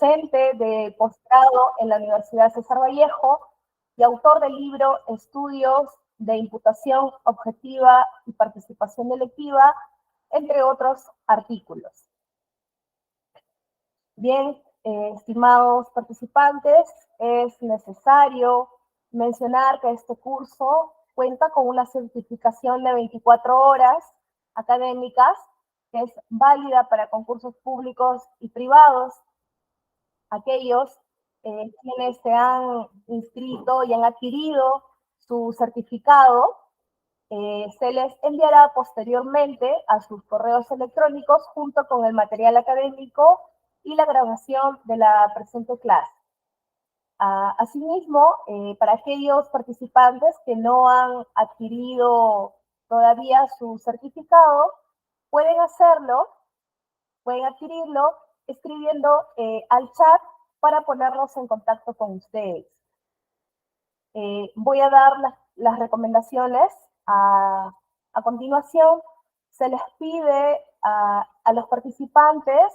docente de posgrado en la Universidad César Vallejo y autor del libro Estudios de Imputación Objetiva y Participación Delictiva, entre otros artículos. Bien, estimados participantes, es necesario mencionar que este curso cuenta con una certificación de 24 horas académicas que es válida para concursos públicos y privados. Aquellos quienes se han inscrito y han adquirido su certificado, se les enviará posteriormente a sus correos electrónicos junto con el material académico y la grabación de la presente clase. Asimismo, para aquellos participantes que no han adquirido todavía su certificado, pueden hacerlo, pueden adquirirlo escribiendo al chat para ponernos en contacto con ustedes. Voy a dar las recomendaciones a continuación. Se les pide a los participantes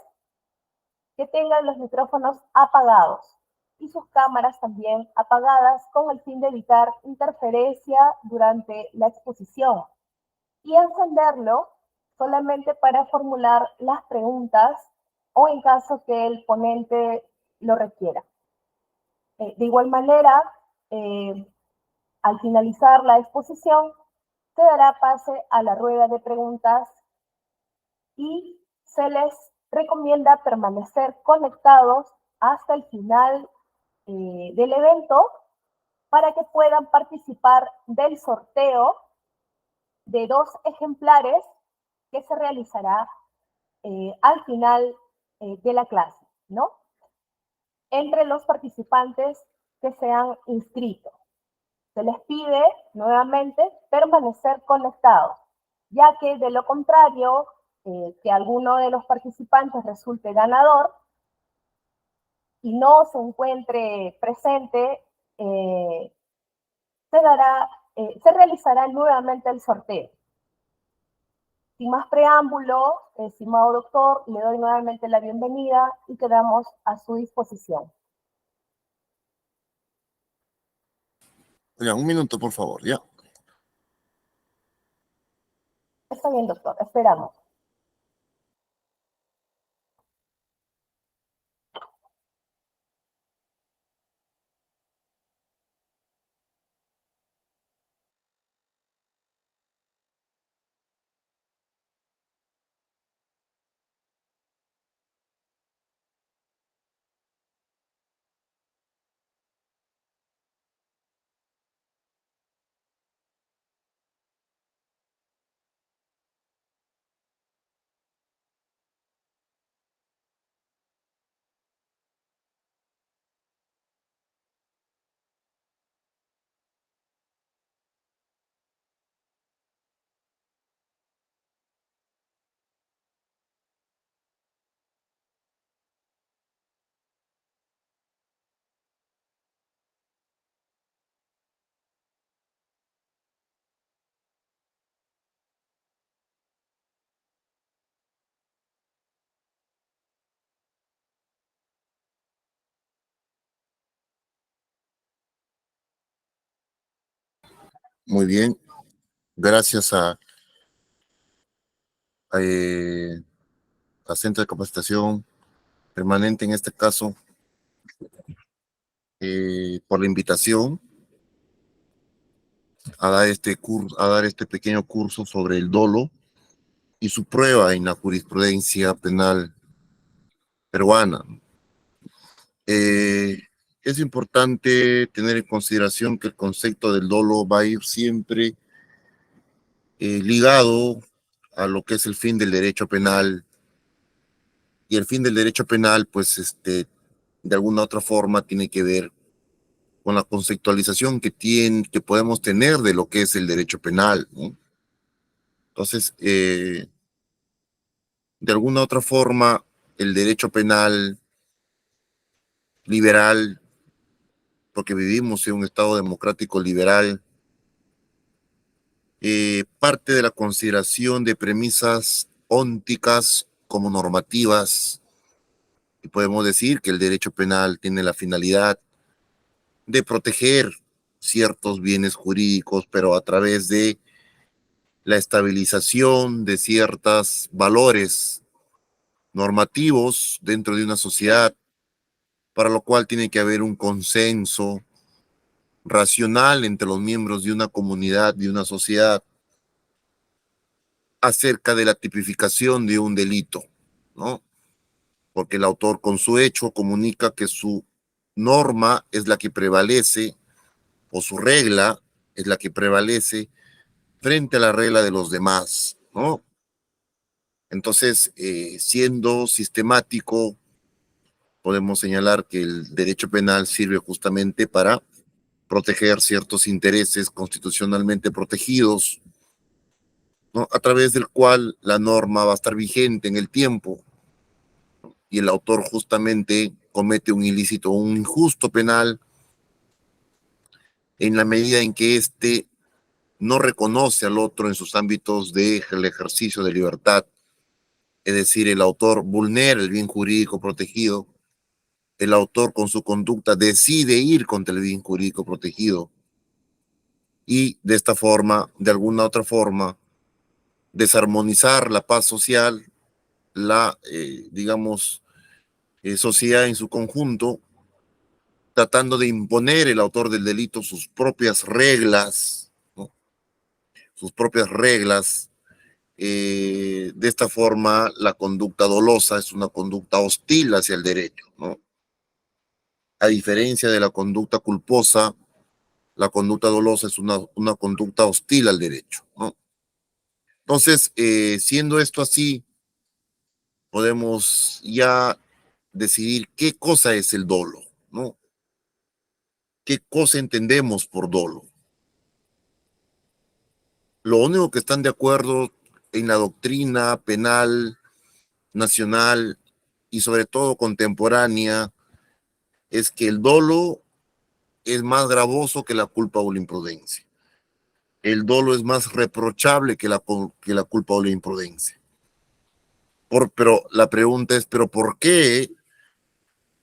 que tengan los micrófonos apagados y sus cámaras también apagadas con el fin de evitar interferencia durante la exposición y encenderlo solamente para formular las preguntas o en caso que el ponente lo requiera. De igual manera, al finalizar la exposición, se dará pase a la rueda de preguntas y se les recomienda permanecer conectados hasta el final del evento para que puedan participar del sorteo de 2 ejemplares que se realizará al final de la clase, ¿no? Entre los participantes que se han inscrito. Se les pide nuevamente permanecer conectados, ya que de lo contrario, que alguno de los participantes resulte ganador y no se encuentre presente, se realizará nuevamente el sorteo. Sin más preámbulo, estimado doctor, le doy nuevamente la bienvenida y quedamos a su disposición. Ya, un minuto, por favor, ya. Está bien, doctor, esperamos. Muy bien. Gracias a Centro de Capacitación Permanente, en este caso, por la invitación a dar este pequeño curso sobre el dolo y su prueba en la jurisprudencia penal peruana. Es importante tener en consideración que el concepto del dolo va a ir siempre ligado a lo que es el fin del derecho penal. Y el fin del derecho penal, pues, de alguna otra forma tiene que ver con la conceptualización que podemos tener de lo que es el derecho penal, ¿no? Entonces, de alguna otra forma, el derecho penal liberal, porque vivimos en un Estado democrático liberal, parte de la consideración de premisas ónticas como normativas, Y podemos decir que el derecho penal tiene la finalidad de proteger ciertos bienes jurídicos, pero a través de la estabilización de ciertos valores normativos dentro de una sociedad, para lo cual tiene que haber un consenso racional entre los miembros de una comunidad, de una sociedad, acerca de la tipificación de un delito, ¿no? Porque el autor con su hecho comunica que su norma es la que prevalece o su regla es la que prevalece frente a la regla de los demás, ¿no? Entonces, siendo sistemático, podemos señalar que el derecho penal sirve justamente para proteger ciertos intereses constitucionalmente protegidos, ¿no? A través del cual la norma va a estar vigente en el tiempo y el autor justamente comete un ilícito, un injusto penal en la medida en que éste no reconoce al otro en sus ámbitos del ejercicio de libertad. Es decir, el autor vulnera el bien jurídico protegido, el autor con su conducta decide ir contra el bien jurídico protegido y de esta forma, de alguna otra forma, desarmonizar la paz social, la, digamos, sociedad en su conjunto, tratando de imponer el autor del delito sus propias reglas, ¿no? Sus propias reglas. De esta forma, la conducta dolosa es una conducta hostil hacia el derecho, ¿no? A diferencia de la conducta culposa, la conducta dolosa es una conducta hostil al derecho, ¿no? Entonces, siendo esto así, podemos ya decidir qué cosa es el dolo, ¿no? ¿Qué cosa entendemos por dolo? Lo único que están de acuerdo en la doctrina penal nacional y sobre todo contemporánea es que el dolo es más gravoso que la culpa o la imprudencia. El dolo es más reprochable que la culpa o la imprudencia. Pero la pregunta es, ¿pero por qué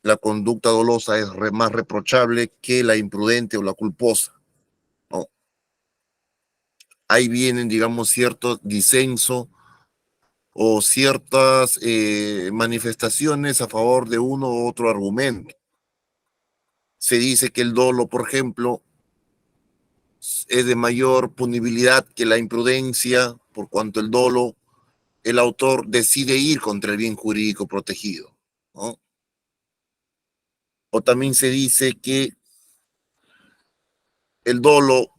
la conducta dolosa es más reprochable que la imprudente o la culposa? ¿No? Ahí vienen, digamos, cierto disenso o ciertas manifestaciones a favor de uno u otro argumento. Se dice que el dolo, por ejemplo, es de mayor punibilidad que la imprudencia, por cuanto el dolo, el autor decide ir contra el bien jurídico protegido, ¿no? O también se dice que el dolo,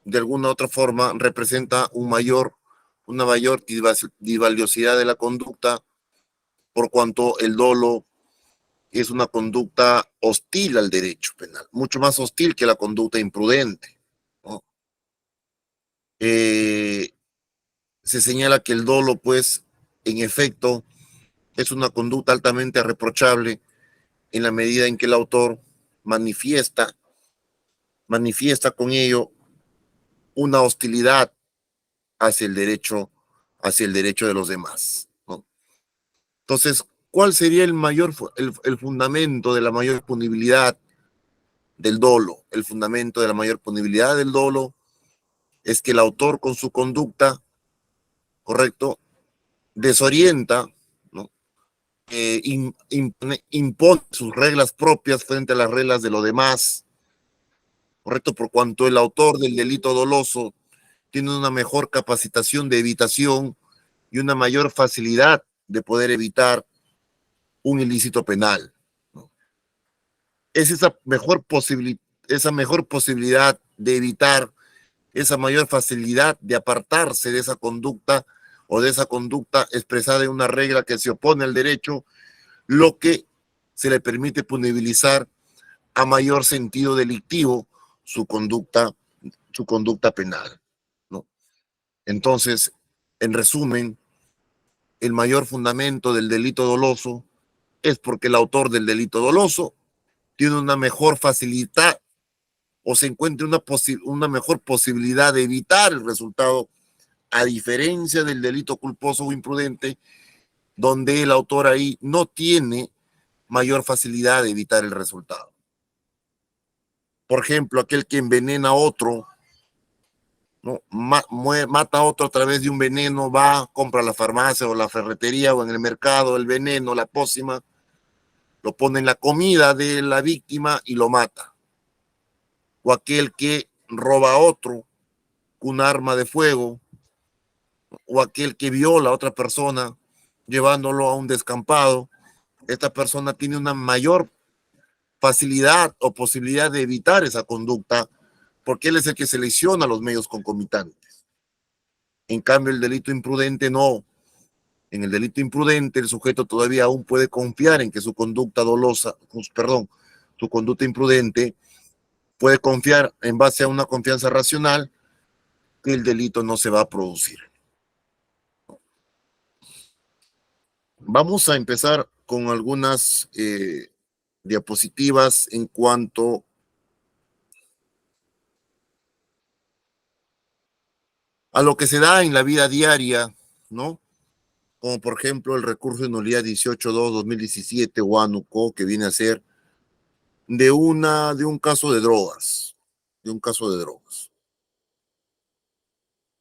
de alguna u otra forma, representa una mayor divaliosidad de la conducta, por cuanto el dolo es una conducta hostil al derecho penal, mucho más hostil que la conducta imprudente, ¿no? Se señala que el dolo, pues, en efecto, es una conducta altamente reprochable en la medida en que el autor manifiesta con ello una hostilidad hacia hacia el derecho de los demás, ¿no? Entonces, ¿cuál sería el fundamento de la mayor punibilidad del dolo? El fundamento de la mayor punibilidad del dolo es que el autor con su conducta, correcto, desorienta, ¿no? Impone sus reglas propias frente a las reglas de los demás, correcto, por cuanto el autor del delito doloso tiene una mejor capacitación de evitación y una mayor facilidad de poder evitar un ilícito penal, ¿no? Es esa mejor posibilidad de evitar, esa mayor facilidad de apartarse de esa conducta o de esa conducta expresada en una regla que se opone al derecho, lo que se le permite punibilizar a mayor sentido delictivo su conducta penal, ¿no? Entonces, en resumen, el mayor fundamento del delito doloso es porque el autor del delito doloso tiene una mejor facilidad o se encuentra una mejor posibilidad de evitar el resultado, a diferencia del delito culposo o imprudente, donde el autor ahí no tiene mayor facilidad de evitar el resultado. Por ejemplo, aquel que envenena a otro, ¿no? Mata a otro a través de un veneno, va, compra a la farmacia o la ferretería o en el mercado el veneno, la pócima, lo pone en la comida de la víctima y lo mata. O aquel que roba a otro con un arma de fuego, o aquel que viola a otra persona llevándolo a un descampado. Esta persona tiene una mayor facilidad o posibilidad de evitar esa conducta porque él es el que selecciona los medios concomitantes. En cambio, el delito imprudente no. En el delito imprudente, el sujeto todavía aún puede confiar en que su conducta dolosa, su conducta imprudente, puede confiar en base a una confianza racional que el delito no se va a producir. Vamos a empezar con algunas diapositivas en cuanto a lo que se da en la vida diaria, ¿no? Como por ejemplo el recurso de nulidad 18-2-2017 o ANUCO, que viene a ser de un caso de drogas,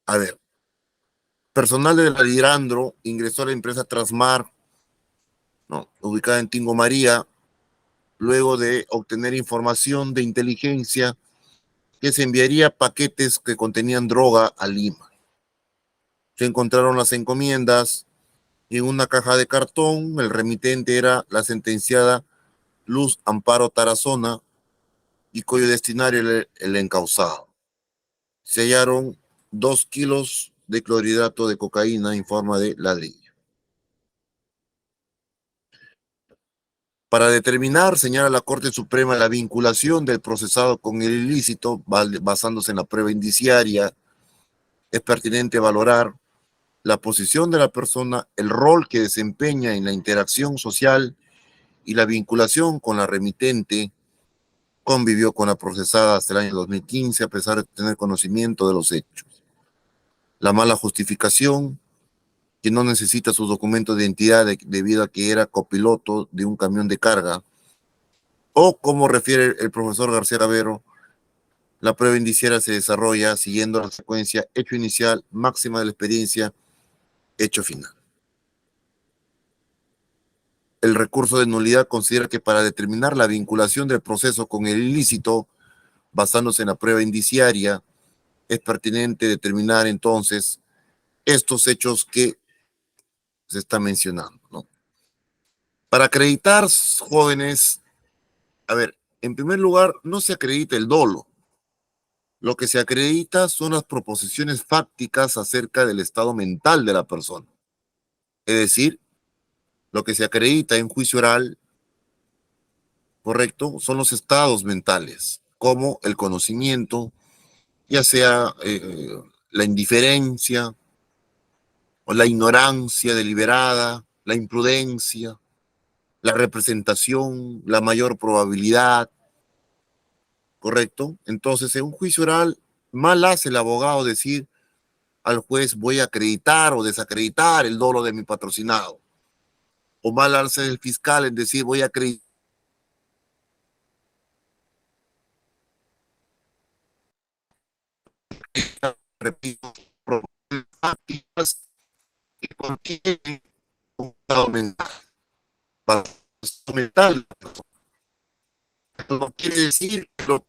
A ver, personal de la Lidrandro ingresó a la empresa Transmar, ¿no? Ubicada en Tingo María, luego de obtener información de inteligencia que se enviaría paquetes que contenían droga a Lima. Se encontraron las encomiendas y en una caja de cartón. El remitente era la sentenciada Luz Amparo Tarazona y cuyo destinario era el encausado. Se hallaron 2 kilos de clorhidrato de cocaína en forma de ladrillo. Para determinar, señala la Corte Suprema, la vinculación del procesado con el ilícito, basándose en la prueba indiciaria, es pertinente valorar la posición de la persona, el rol que desempeña en la interacción social y la vinculación con la remitente. Convivió con la procesada hasta el año 2015 a pesar de tener conocimiento de los hechos. La mala justificación, que no necesita sus documentos de identidad debido a que era copiloto de un camión de carga, o como refiere el profesor García Ravero, la prueba indiciaria se desarrolla siguiendo la secuencia hecho inicial, máxima de la experiencia, hecho final. El recurso de nulidad considera que para determinar la vinculación del proceso con el ilícito, basándose en la prueba indiciaria, es pertinente determinar entonces estos hechos que se está mencionando, ¿no? Para acreditar, jóvenes, a ver, en primer lugar, no se acredita el dolo. Lo que se acredita son las proposiciones fácticas acerca del estado mental de la persona. Es decir, lo que se acredita en juicio oral, correcto, son los estados mentales, como el conocimiento, ya sea la indiferencia o la ignorancia deliberada, la imprudencia, la representación, la mayor probabilidad, ¿correcto? Entonces, en un juicio oral, mal hace el abogado decir al juez voy a acreditar o desacreditar el dolo de mi patrocinado. O mal hace el fiscal en decir voy a acreditar, repito, prácticas que contienen un estado mental. Esto no quiere decir que lo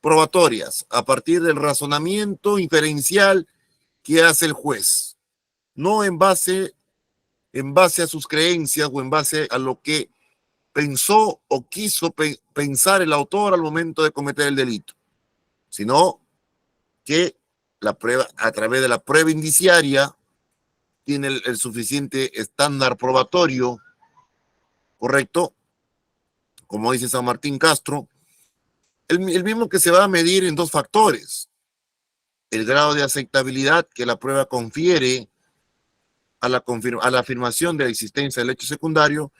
probatorias a partir del razonamiento inferencial que hace el juez, no en base a sus creencias o en base a lo que pensó o quiso pensar el autor al momento de cometer el delito, sino que la prueba, a través de la prueba indiciaria, tiene el suficiente estándar probatorio, correcto, como dice San Martín Castro, el mismo que se va a medir en 2 factores: el grado de aceptabilidad que la prueba confiere a la afirmación de la existencia del hecho secundario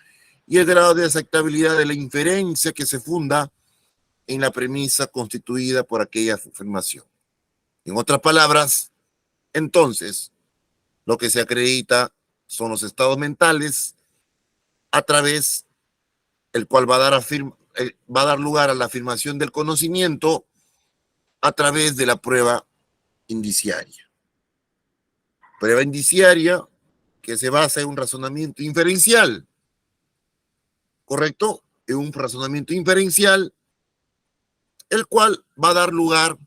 y el grado de aceptabilidad de la inferencia que se funda en la premisa constituida por aquella afirmación. En otras palabras, entonces, lo que se acredita son los estados mentales a través del cual va a dar lugar a la afirmación del conocimiento a través de la prueba indiciaria. Prueba indiciaria que se basa en un razonamiento inferencial, ¿correcto? En un razonamiento inferencial, el cual va a dar lugar,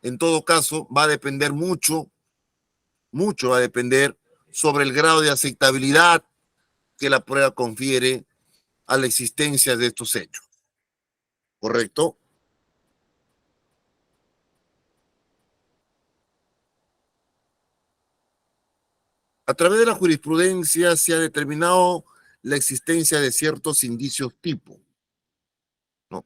en todo caso, va a depender mucho va a depender sobre el grado de aceptabilidad que la prueba confiere a la existencia de estos hechos, ¿correcto? A través de la jurisprudencia se ha determinado la existencia de ciertos indicios tipo, ¿no?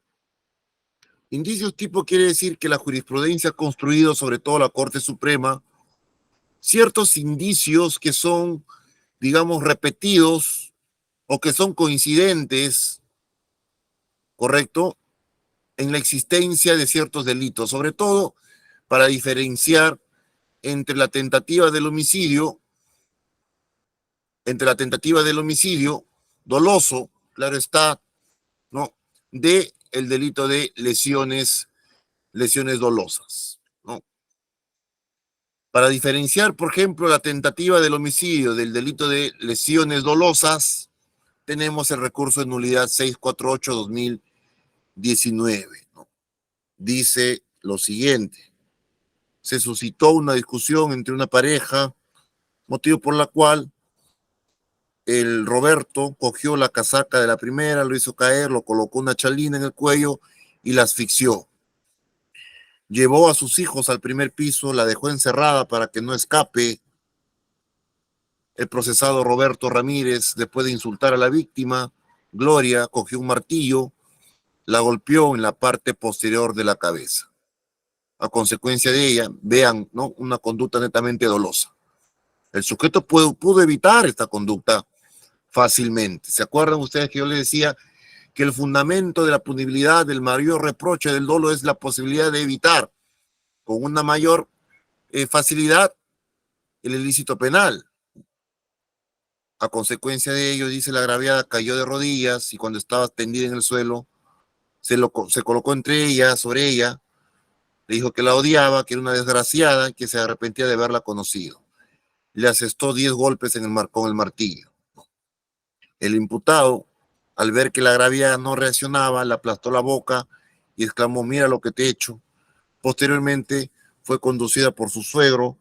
Indicios tipo quiere decir que la jurisprudencia ha construido, sobre todo la Corte Suprema, ciertos indicios que son, digamos, repetidos o que son coincidentes, ¿correcto?, en la existencia de ciertos delitos, sobre todo para diferenciar entre la tentativa del homicidio, doloso, claro está, ¿no?, de el delito de lesiones dolosas, ¿no? Para diferenciar, por ejemplo, la tentativa del homicidio del delito de lesiones dolosas, tenemos el recurso de nulidad 648/2019, ¿no? Dice lo siguiente: se suscitó una discusión entre una pareja, motivo por la cual el Roberto cogió la casaca de la primera, lo hizo caer, lo colocó una chalina en el cuello y la asfixió. Llevó a sus hijos al primer piso, la dejó encerrada para que no escape. El procesado Roberto Ramírez, después de insultar a la víctima, Gloria, cogió un martillo, la golpeó en la parte posterior de la cabeza. A consecuencia de ella, vean, ¿no?, una conducta netamente dolosa. El sujeto pudo evitar esta conducta fácilmente. ¿Se acuerdan ustedes que yo les decía que el fundamento de la punibilidad, del mayor reproche del dolo, es la posibilidad de evitar con una mayor facilidad el ilícito penal? A consecuencia de ello, dice la agraviada, cayó de rodillas y cuando estaba tendida en el suelo, se colocó sobre ella, le dijo que la odiaba, que era una desgraciada, que se arrepentía de haberla conocido. Le asestó 10 golpes con el martillo. El imputado, al ver que la agraviada no reaccionaba, le aplastó la boca y exclamó: mira lo que te he hecho. Posteriormente fue conducida por su suegro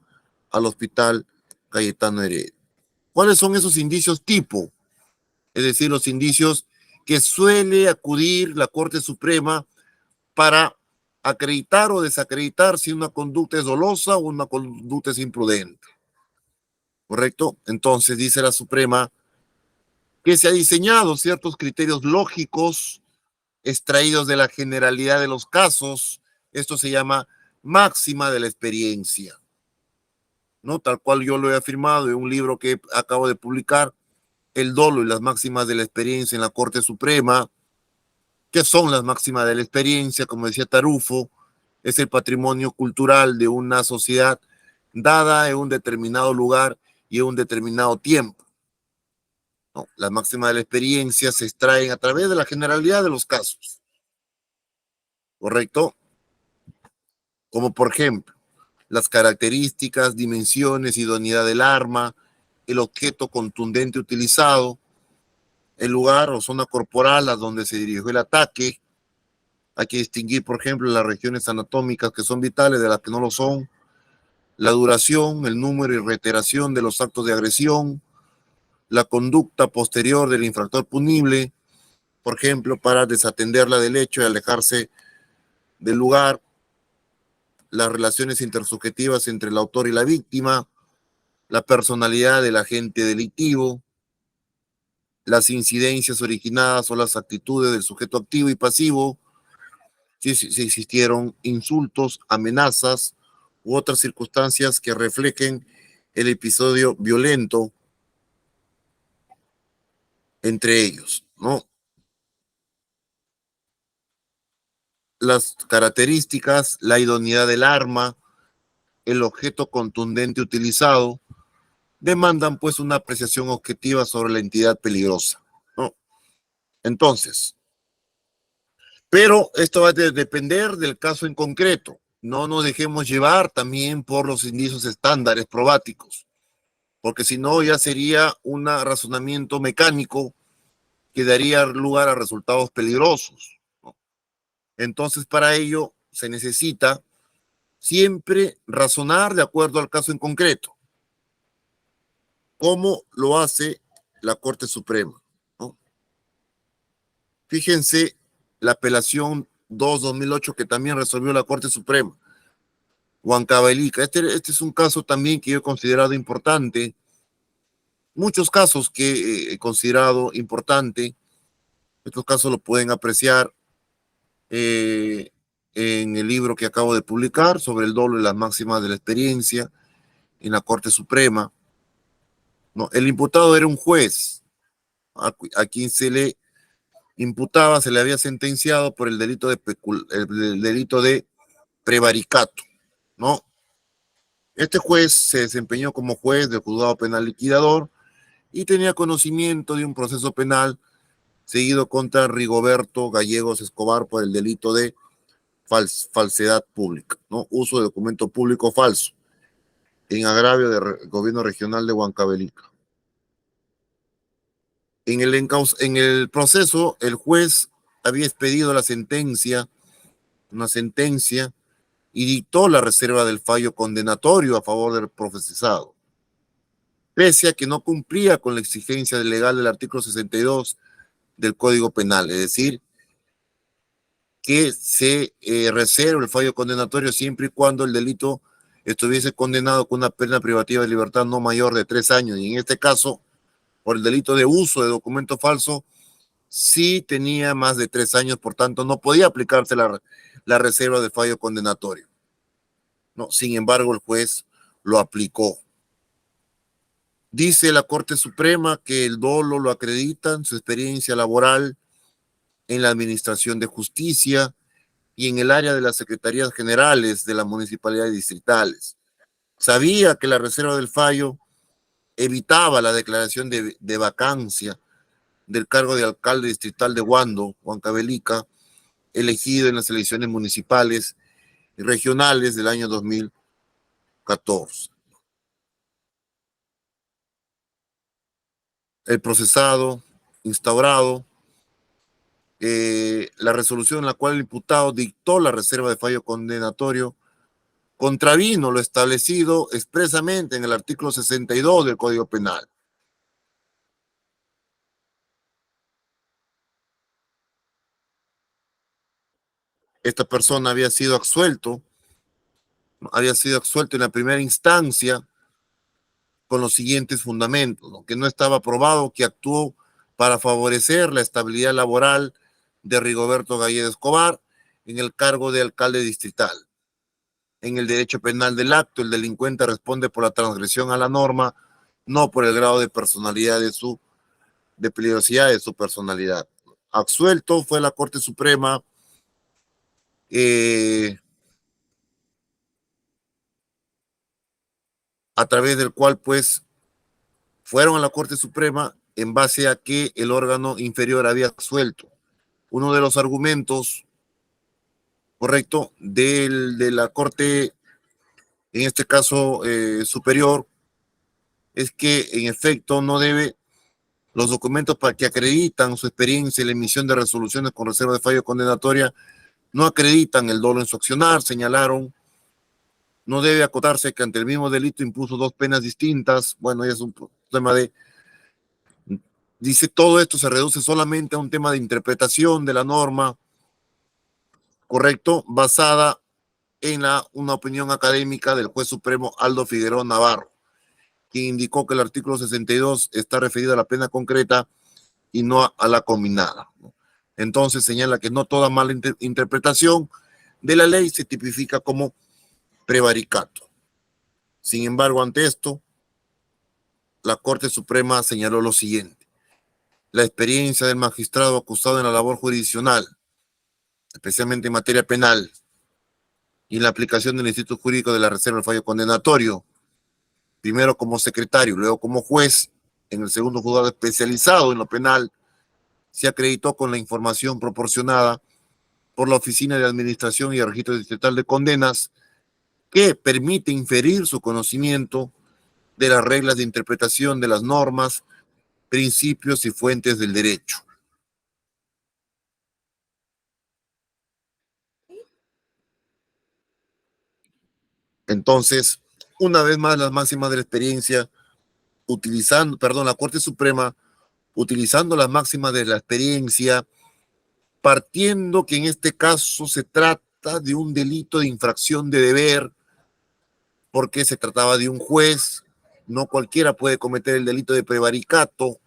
al hospital Cayetano Heredia. ¿Cuáles son esos indicios tipo? Es decir, los indicios que suele acudir la Corte Suprema para acreditar o desacreditar si una conducta es dolosa o una conducta es imprudente, ¿correcto? Entonces dice la Suprema que se ha diseñado ciertos criterios lógicos extraídos de la generalidad de los casos. Esto se llama máxima de la experiencia, ¿no? Tal cual yo lo he afirmado en un libro que acabo de publicar, El dolo y las máximas de la experiencia en la Corte Suprema. ¿Qué son las máximas de la experiencia? Como decía Tarufo, es el patrimonio cultural de una sociedad dada en un determinado lugar y en un determinado tiempo, ¿no? Las máximas de la experiencia se extraen a través de la generalidad de los casos, ¿correcto? Como por ejemplo, las características, dimensiones, idoneidad del arma, el objeto contundente utilizado, el lugar o zona corporal a donde se dirigió el ataque. Hay que distinguir, por ejemplo, las regiones anatómicas que son vitales de las que no lo son, la duración, el número y reiteración de los actos de agresión, la conducta posterior del infractor punible, por ejemplo, para desatenderla del hecho y alejarse del lugar, las relaciones intersubjetivas entre el autor y la víctima, la personalidad del agente delictivo, las incidencias originadas o las actitudes del sujeto activo y pasivo, si existieron insultos, amenazas u otras circunstancias que reflejen el episodio violento entre ellos, ¿no? las características, la idoneidad del arma, el objeto contundente utilizado, demandan pues una apreciación objetiva sobre la entidad peligrosa, ¿no? Entonces, pero esto va a depender del caso en concreto. No nos dejemos llevar también por los indicios estándares probáticos, porque si no ya sería un razonamiento mecánico que daría lugar a resultados peligrosos, ¿no? Entonces, para ello se necesita siempre razonar de acuerdo al caso en concreto, como lo hace la Corte Suprema, ¿no? Fíjense la apelación 2-2008 que también resolvió la Corte Suprema, Huancavelica. Este es un caso también que yo he considerado importante, muchos casos que he considerado importante. Estos casos lo pueden apreciar eh, en el libro que acabo de publicar sobre el dolo y las máximas de la experiencia en la Corte Suprema, ¿no? El imputado era un juez a quien se le imputaba, se le había sentenciado por el delito el delito de prevaricato, ¿no? Este juez se desempeñó como juez del juzgado penal liquidador y tenía conocimiento de un proceso penal seguido contra Rigoberto Gallegos Escobar por el delito de falsedad pública, ¿no? Uso de documento público falso en agravio del gobierno regional de Huancavelica. En el proceso, el juez había expedido una sentencia, y dictó la reserva del fallo condenatorio a favor del procesado, pese a que no cumplía con la exigencia legal del artículo 62 del Código Penal, es decir, que se reserva el fallo condenatorio siempre y cuando el delito estuviese condenado con una pena privativa de libertad no mayor de 3 años, y en este caso, por el delito de uso de documento falso, sí tenía más de 3 años, por tanto, no podía aplicarse la reserva del fallo condenatorio. No, sin embargo, el juez lo aplicó. Dice la Corte Suprema que el dolo lo acreditan su experiencia laboral en la administración de justicia y en el área de las secretarías generales de las municipalidades distritales. Sabía que la reserva del fallo evitaba la declaración de vacancia del cargo de alcalde distrital de Huancavelica, elegido en las elecciones municipales y regionales del año 2014. El procesado, instaurado, la resolución en la cual el imputado dictó la reserva de fallo condenatorio contravino lo establecido expresamente en el artículo 62 del Código Penal. Esta persona había sido absuelto en la primera instancia con los siguientes fundamentos, ¿no? Que no estaba probado que actuó para favorecer la estabilidad laboral de Rigoberto Gallegos Escobar en el cargo de alcalde distrital. En el derecho penal del acto, el delincuente responde por la transgresión a la norma, no por el grado de personalidad de peligrosidad de su personalidad. Absuelto fue la Corte Suprema a través del cual pues fueron a la Corte Suprema en base a que el órgano inferior había absuelto. Uno de los argumentos, correcto, de la Corte, en este caso superior, es que en efecto no debe los documentos para que acreditan su experiencia en la emisión de resoluciones con reserva de fallo condenatoria no acreditan el dolo en su accionar. Señalaron, no debe acotarse que ante el mismo delito impuso 2 penas distintas. Bueno, ya es un tema de... Dice, todo esto se reduce solamente a un tema de interpretación de la norma, correcto, basada en una opinión académica del juez supremo Aldo Figueroa Navarro, quien indicó que el artículo 62 está referido a la pena concreta y no a la combinada. Entonces señala que no toda mala interpretación de la ley se tipifica como prevaricato. Sin embargo, ante esto, la Corte Suprema señaló lo siguiente: la experiencia del magistrado acusado en la labor jurisdiccional especialmente en materia penal, y en la aplicación del Instituto Jurídico de la Reserva del Fallo Condenatorio, primero como secretario, luego como juez, en el segundo juzgado especializado en lo penal, se acreditó con la información proporcionada por la Oficina de Administración y Registro Distrital de Condenas, que permite inferir su conocimiento de las reglas de interpretación de las normas, principios y fuentes del derecho. Entonces, una vez más, las máximas de la experiencia, la Corte Suprema, utilizando las máximas de la experiencia, partiendo que en este caso se trata de un delito de infracción de deber, porque se trataba de un juez, no cualquiera puede cometer el delito de prevaricato,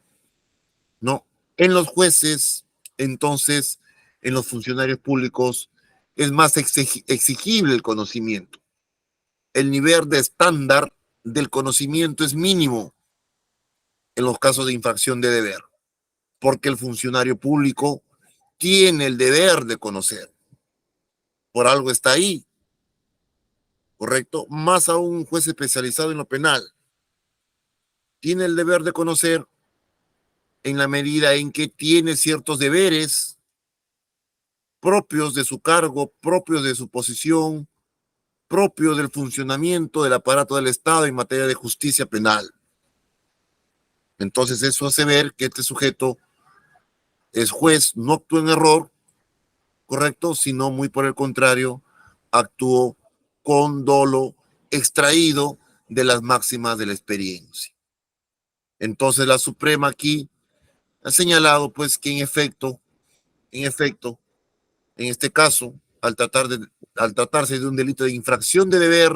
¿no? En los jueces, entonces, en los funcionarios públicos, es más exigible el conocimiento. El nivel de estándar del conocimiento es mínimo en los casos de infracción de deber, porque el funcionario público tiene el deber de conocer. Por algo está ahí, ¿correcto? Más aún un juez especializado en lo penal. Tiene el deber de conocer en la medida en que tiene ciertos deberes propios de su cargo, propios de su posición, propio del funcionamiento del aparato del Estado en materia de justicia penal. Entonces eso hace ver que este sujeto es juez, no actuó en error, correcto, sino muy por el contrario, actuó con dolo extraído de las máximas de la experiencia. Entonces la Suprema aquí ha señalado pues que en efecto, en este caso, al tratarse de un delito de infracción de deber,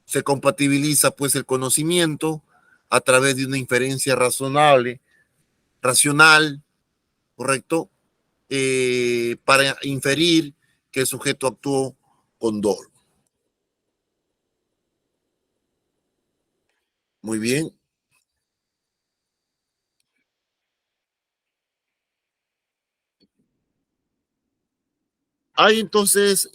se compatibiliza pues el conocimiento a través de una inferencia racional, ¿correcto? Para inferir que el sujeto actuó con dolo. Muy bien. Hay entonces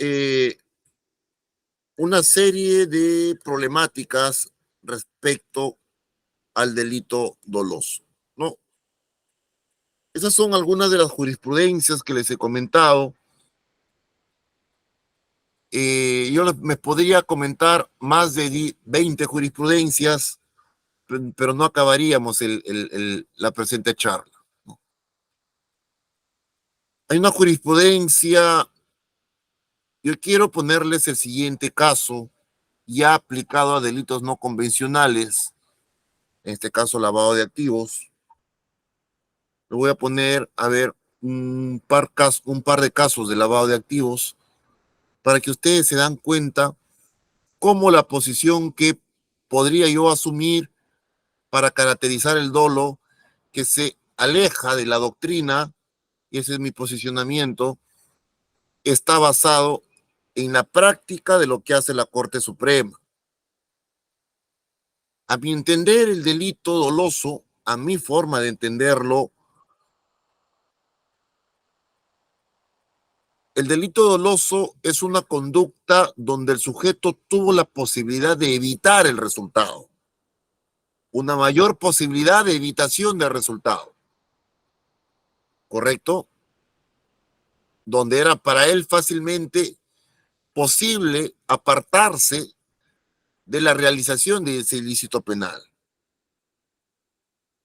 una serie de problemáticas respecto al delito doloso, ¿no? Esas son algunas de las jurisprudencias que les he comentado. Yo me podría comentar más de 20 jurisprudencias, pero no acabaríamos la presente charla, ¿no? Hay una jurisprudencia, yo quiero ponerles el siguiente caso, ya aplicado a delitos no convencionales, en este caso lavado de activos. Le voy a poner, a ver, un par de casos de lavado de activos para que ustedes se dan cuenta cómo la posición que podría yo asumir para caracterizar el dolo, que se aleja de la doctrina, y ese es mi posicionamiento, está basado en la práctica de lo que hace la Corte Suprema. A mi entender, el delito doloso, a mi forma de entenderlo, el delito doloso es una conducta donde el sujeto tuvo la posibilidad de evitar el resultado, una mayor posibilidad de evitación del resultado, ¿correcto? Donde era para él fácilmente posible apartarse de la realización de ese ilícito penal.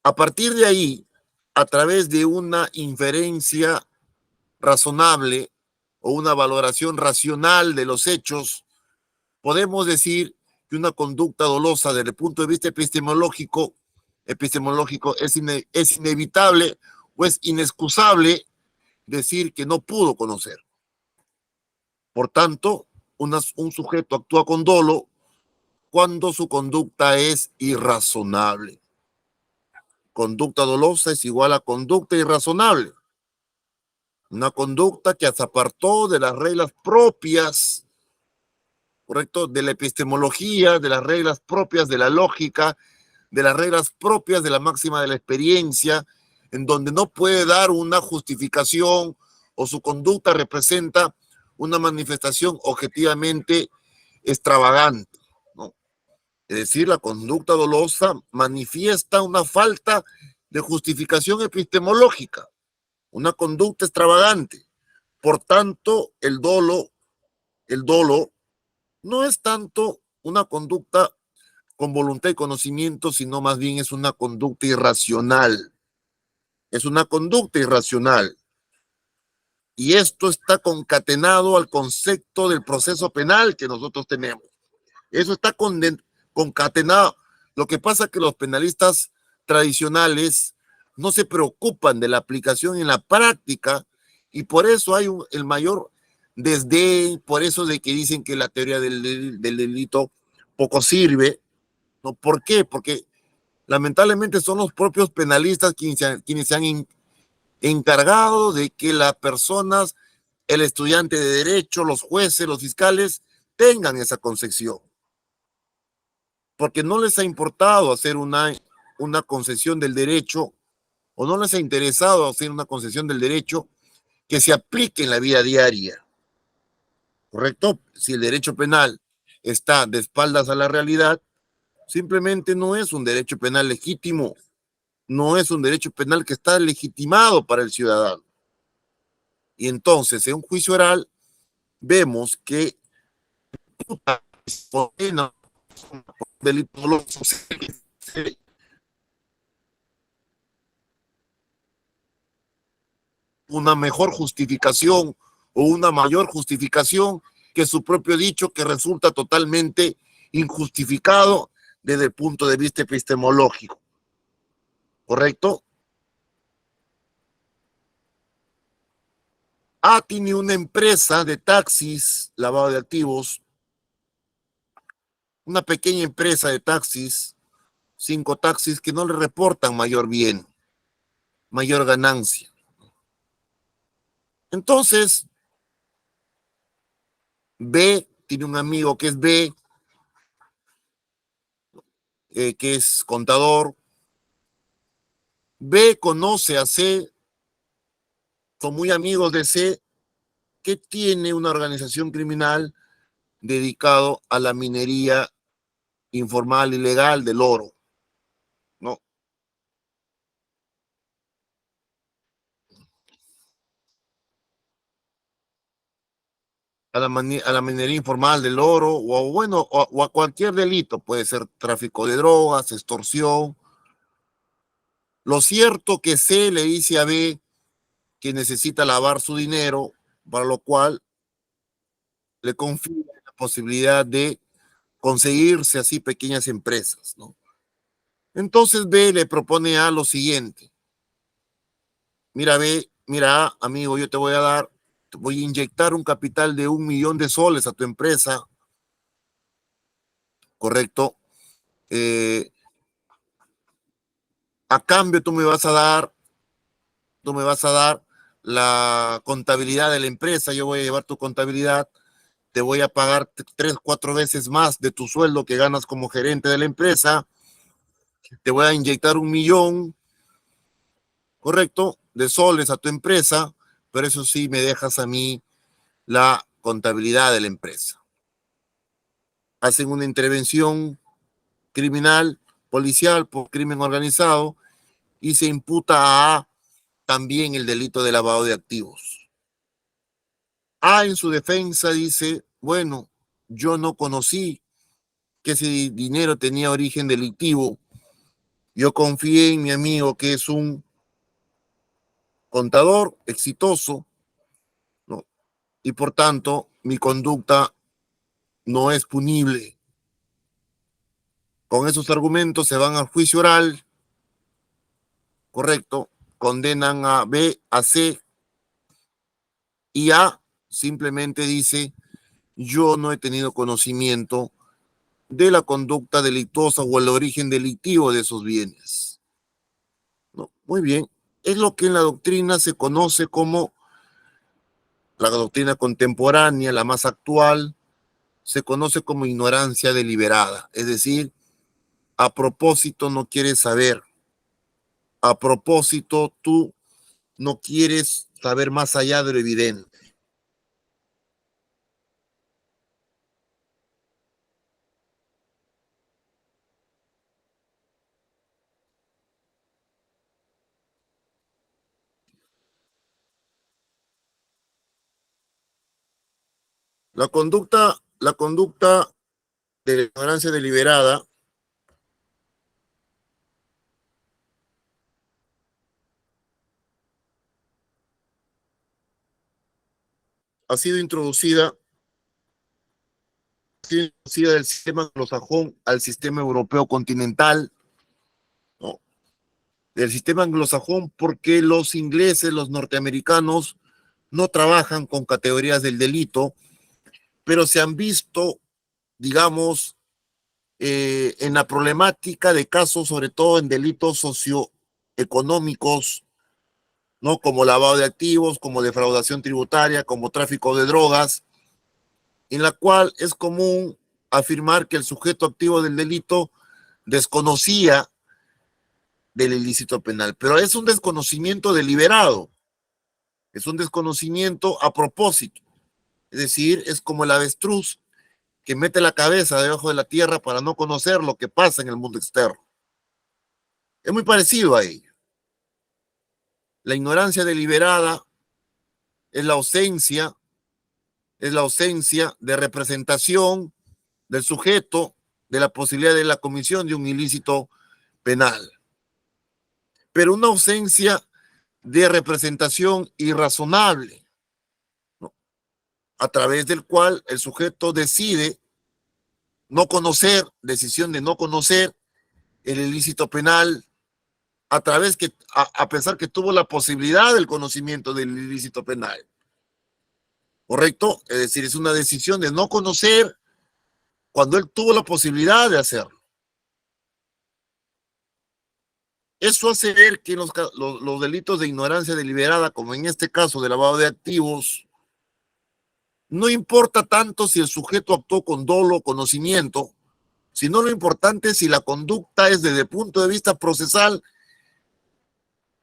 A partir de ahí, a través de una inferencia razonable o una valoración racional de los hechos, podemos decir que una conducta dolosa desde el punto de vista epistemológico es inevitable o es inexcusable decir que no pudo conocer. Por tanto, un sujeto actúa con dolo cuando su conducta es irrazonable. Conducta dolosa es igual a conducta irrazonable. Una conducta que se apartó de las reglas propias, ¿correcto? De la epistemología, de las reglas propias de la lógica, de las reglas propias de la máxima de la experiencia, en donde no puede dar una justificación o su conducta representa una manifestación objetivamente extravagante, ¿no? Es decir, la conducta dolosa manifiesta una falta de justificación epistemológica, una conducta extravagante. Por tanto, el dolo no es tanto una conducta con voluntad y conocimiento, sino más bien es una conducta irracional. Es una conducta irracional. Y esto está concatenado al concepto del proceso penal que nosotros tenemos. Eso está concatenado. Lo que pasa es que los penalistas tradicionales no se preocupan de la aplicación en la práctica y por eso hay el mayor desdén, por eso de que dicen que la teoría del delito poco sirve, ¿no? ¿Por qué? Porque lamentablemente son los propios penalistas quienes se han encargado de que las personas, el estudiante de derecho, los jueces, los fiscales, tengan esa concepción. Porque no les ha importado hacer una concesión del derecho o no les ha interesado hacer una concesión del derecho que se aplique en la vida diaria. ¿Correcto? Si el derecho penal está de espaldas a la realidad, simplemente no es un derecho penal legítimo, no es un derecho penal que está legitimado para el ciudadano. Y entonces, en un juicio oral, vemos que delito doloso una mejor justificación o una mayor justificación que su propio dicho, que resulta totalmente injustificado desde el punto de vista epistemológico. ¿Correcto? Tiene una empresa de taxis, lavado de activos, una pequeña empresa de taxis, 5 taxis que no le reportan mayor bien, mayor ganancia. Entonces, B tiene un amigo que es B, que es contador. B conoce a C, son muy amigos de C, que tiene una organización criminal dedicado a la minería informal y legal del oro, ¿no? A la minería informal del oro, o bueno, o a cualquier delito, puede ser tráfico de drogas, extorsión. Lo cierto que C le dice a B que necesita lavar su dinero, para lo cual le confía la posibilidad de conseguirse así pequeñas empresas, ¿no? Entonces B le propone a lo siguiente: mira B, mira A, amigo, yo te voy a inyectar un capital de $1.000.000 a tu empresa, ¿correcto? A cambio tú me vas a dar la contabilidad de la empresa, yo voy a llevar tu contabilidad, te voy a pagar 3, 4 veces más de tu sueldo que ganas como gerente de la empresa, te voy a inyectar 1.000.000, correcto, de soles a tu empresa, pero eso sí me dejas a mí la contabilidad de la empresa. Hacen una intervención criminal, policial, por crimen organizado, y se imputa a también el delito de lavado de activos. En su defensa dice, bueno, yo no conocí que ese dinero tenía origen delictivo. Yo confié en mi amigo que es un contador exitoso, ¿no? Y por tanto mi conducta no es punible. Con esos argumentos se van al juicio oral, correcto, condenan a B, a C, y A simplemente dice, yo no he tenido conocimiento de la conducta delictuosa o el origen delictivo de esos bienes, ¿no? Muy bien, es lo que en la doctrina se conoce como la doctrina contemporánea, la más actual, se conoce como ignorancia deliberada, es decir, a propósito no quieres saber, a propósito tú no quieres hasta ver más allá de lo evidente. La conducta de la ignorancia deliberada ha sido introducida del sistema anglosajón al sistema europeo continental, ¿no? Del sistema anglosajón porque los ingleses, los norteamericanos, no trabajan con categorías del delito, pero se han visto, digamos, en la problemática de casos, sobre todo en delitos socioeconómicos, ¿no? Como lavado de activos, como defraudación tributaria, como tráfico de drogas, en la cual es común afirmar que el sujeto activo del delito desconocía del ilícito penal, pero es un desconocimiento deliberado, es un desconocimiento a propósito, es decir, es como el avestruz que mete la cabeza debajo de la tierra para no conocer lo que pasa en el mundo externo. Es muy parecido a ello. La ignorancia deliberada es la ausencia de representación del sujeto de la posibilidad de la comisión de un ilícito penal, pero una ausencia de representación irrazonable, ¿no? A través del cual el sujeto decide no conocer, decisión de no conocer el ilícito penal, a pesar que tuvo la posibilidad del conocimiento del ilícito penal. ¿Correcto? Es decir, es una decisión de no conocer cuando él tuvo la posibilidad de hacerlo. Eso hace ver que los delitos de ignorancia deliberada, como en este caso de lavado de activos, no importa tanto si el sujeto actuó con dolo o conocimiento, sino lo importante es si la conducta es desde el punto de vista procesal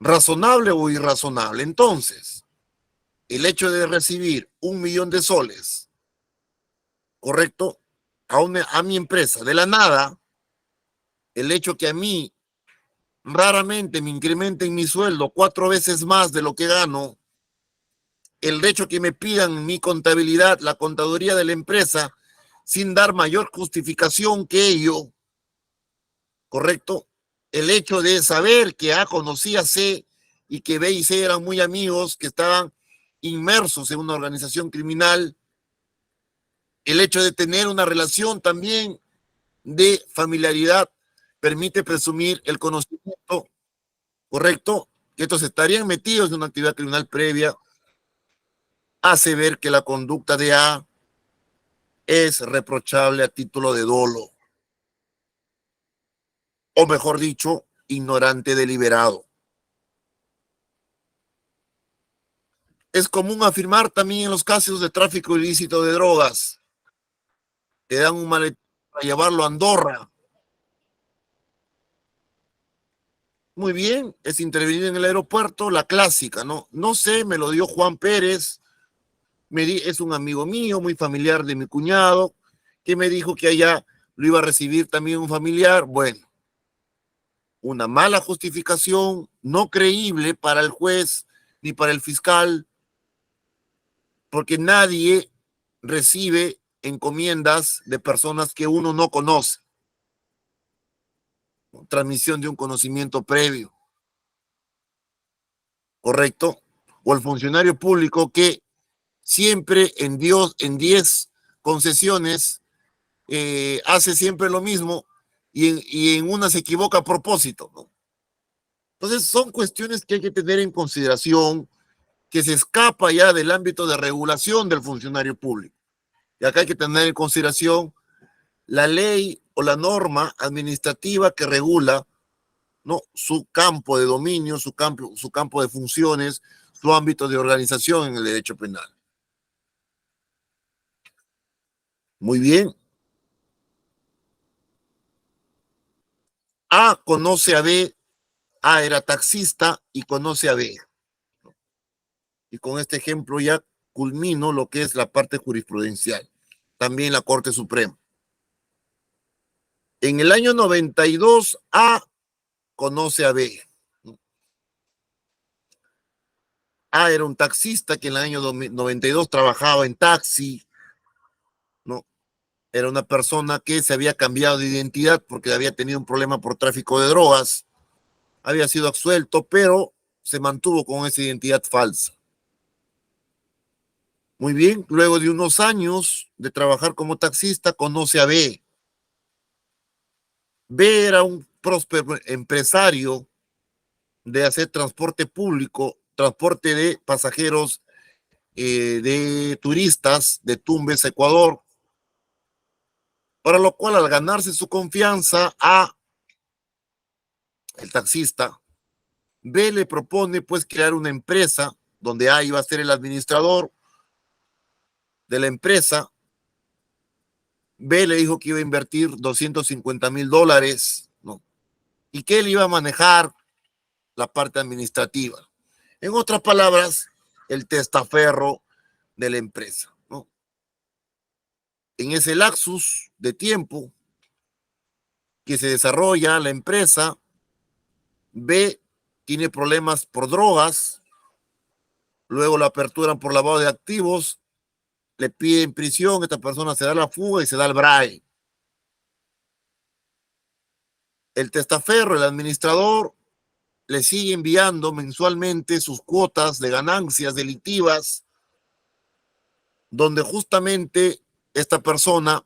razonable o irrazonable. Entonces, el hecho de recibir 1.000.000 de soles, ¿correcto? A mi empresa, de la nada, el hecho que a mí raramente me incrementen mi sueldo 4 veces más de lo que gano, el hecho que me pidan mi contabilidad, la contaduría de la empresa, sin dar mayor justificación que ello, ¿correcto? El hecho de saber que A conocía a C y que B y C eran muy amigos, que estaban inmersos en una organización criminal, el hecho de tener una relación también de familiaridad permite presumir el conocimiento, ¿correcto? Que estos estarían metidos en una actividad criminal previa, hace ver que la conducta de A es reprochable a título de dolo, o mejor dicho, ignorante deliberado. Es común afirmar también en los casos de tráfico ilícito de drogas, te dan un maletín para llevarlo a Andorra. Muy bien, es intervenir en el aeropuerto, la clásica, ¿no? No sé, me lo dio Juan Pérez, es un amigo mío, muy familiar de mi cuñado, que me dijo que allá lo iba a recibir también un familiar. Bueno, una mala justificación, no creíble para el juez ni para el fiscal, porque nadie recibe encomiendas de personas que uno no conoce. Transmisión de un conocimiento previo, ¿correcto? O el funcionario público que siempre en 10 concesiones hace siempre lo mismo y en una se equivoca a propósito, ¿no? Entonces son cuestiones que hay que tener en consideración, que se escapa ya del ámbito de regulación del funcionario público. Y acá hay que tener en consideración la ley o la norma administrativa que regula, ¿no?, su campo de dominio, su campo de funciones, su ámbito de organización en el derecho penal. Muy bien. A conoce a B, A era taxista y conoce a B. y con este ejemplo ya culmino lo que es la parte jurisprudencial. También la Corte Suprema. En el año 92, A conoce a B. A era un taxista que en el año 92 trabajaba en taxi, ¿no? Era una persona que se había cambiado de identidad porque había tenido un problema por tráfico de drogas, había sido absuelto, pero se mantuvo con esa identidad falsa. Muy bien, luego de unos años de trabajar como taxista, conoce a B. B era un próspero empresario de hacer transporte público, transporte de pasajeros, de turistas de Tumbes, Ecuador, para lo cual al ganarse su confianza a el taxista, B le propone pues crear una empresa donde A iba a ser el administrador de la empresa. B le dijo que iba a invertir $250,000, ¿no? Y que él iba a manejar la parte administrativa. En otras palabras, el testaferro de la empresa, ¿no? En ese lapsus de tiempo que se desarrolla la empresa, B tiene problemas por drogas, luego la aperturan por lavado de activos, le piden prisión, esta persona se da la fuga y se da el brae. El testaferro, el administrador, le sigue enviando mensualmente sus cuotas de ganancias delictivas, donde justamente esta persona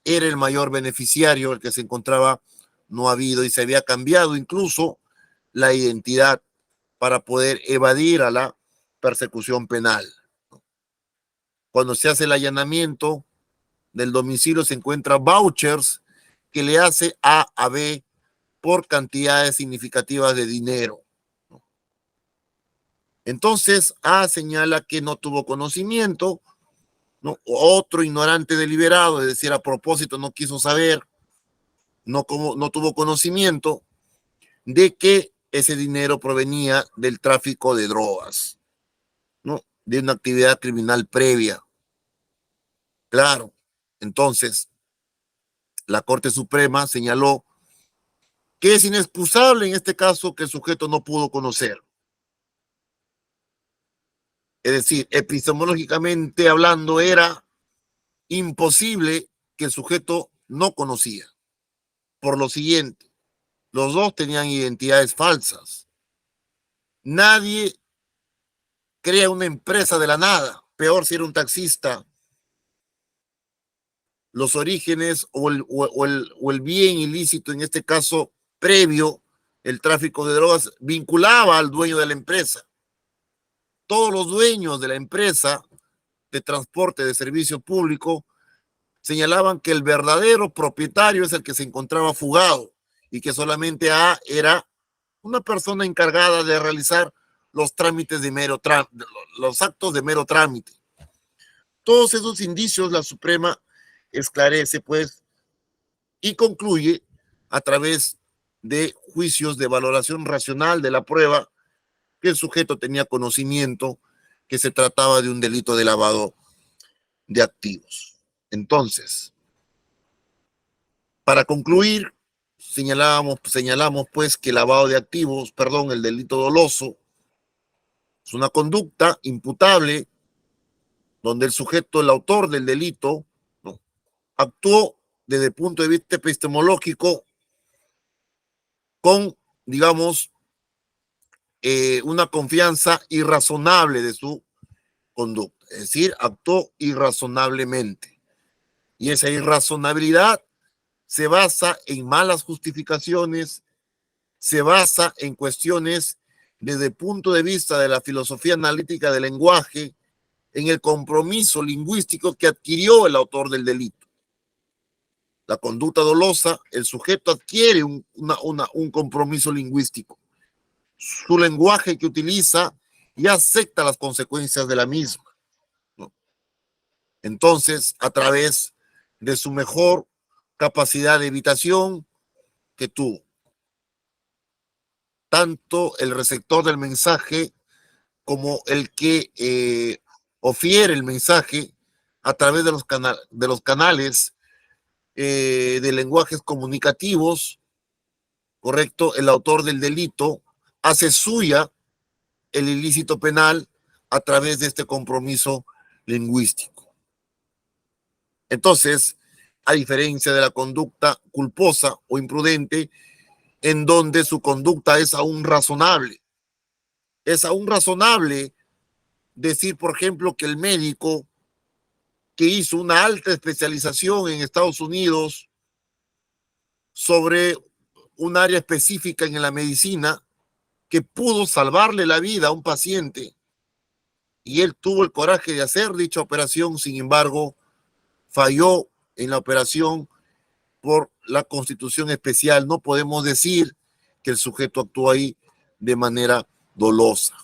era el mayor beneficiario, el que se encontraba no habido y se había cambiado incluso la identidad para poder evadir a la persecución penal. Cuando se hace el allanamiento del domicilio se encuentran vouchers que le hace A a B por cantidades significativas de dinero. Entonces A señala que no tuvo conocimiento, ¿no? Otro ignorante deliberado, es decir, a propósito no quiso saber, no tuvo conocimiento de que ese dinero provenía del tráfico de drogas, ¿no? De una actividad criminal previa. Claro, entonces la Corte Suprema señaló que es inexcusable en este caso que el sujeto no pudo conocer. Es decir, epistemológicamente hablando, era imposible que el sujeto no conocía. Por lo siguiente, los dos tenían identidades falsas. Nadie crea una empresa de la nada, peor si era un taxista. Los orígenes o el bien ilícito, en este caso previo, el tráfico de drogas, vinculaba al dueño de la empresa. Todos los dueños de la empresa de transporte de servicio público señalaban que el verdadero propietario es el que se encontraba fugado y que solamente A era una persona encargada de realizar los trámites de los actos de mero trámite. Todos esos indicios la Suprema esclarece, pues, y concluye a través de juicios de valoración racional de la prueba que el sujeto tenía conocimiento que se trataba de un delito de lavado de activos. Entonces, para concluir, señalamos pues que el lavado de activos, el delito doloso, es una conducta imputable donde el sujeto, el autor del delito, ¿no?, actuó desde el punto de vista epistemológico con, digamos, una confianza irrazonable de su conducta, es decir, actuó irrazonablemente. Y esa irrazonabilidad se basa en malas justificaciones, se basa en cuestiones desde el punto de vista de la filosofía analítica del lenguaje, en el compromiso lingüístico que adquirió el autor del delito. La conducta dolosa, el sujeto adquiere un compromiso lingüístico. Su lenguaje que utiliza y acepta las consecuencias de la misma, ¿no? Entonces, a través de su mejor capacidad de evitación que tuvo, tanto el receptor del mensaje como el que ofiere el mensaje a través de los canales de lenguajes comunicativos, ¿correcto? El autor del delito hace suya el ilícito penal a través de este compromiso lingüístico. Entonces, a diferencia de la conducta culposa o imprudente, en donde su conducta es aún razonable. Es aún razonable decir, por ejemplo, que el médico que hizo una alta especialización en Estados Unidos sobre un área específica en la medicina, que pudo salvarle la vida a un paciente, y él tuvo el coraje de hacer dicha operación, sin embargo, falló en la operación por la Constitución especial. No podemos decir que el sujeto actuó ahí de manera dolosa,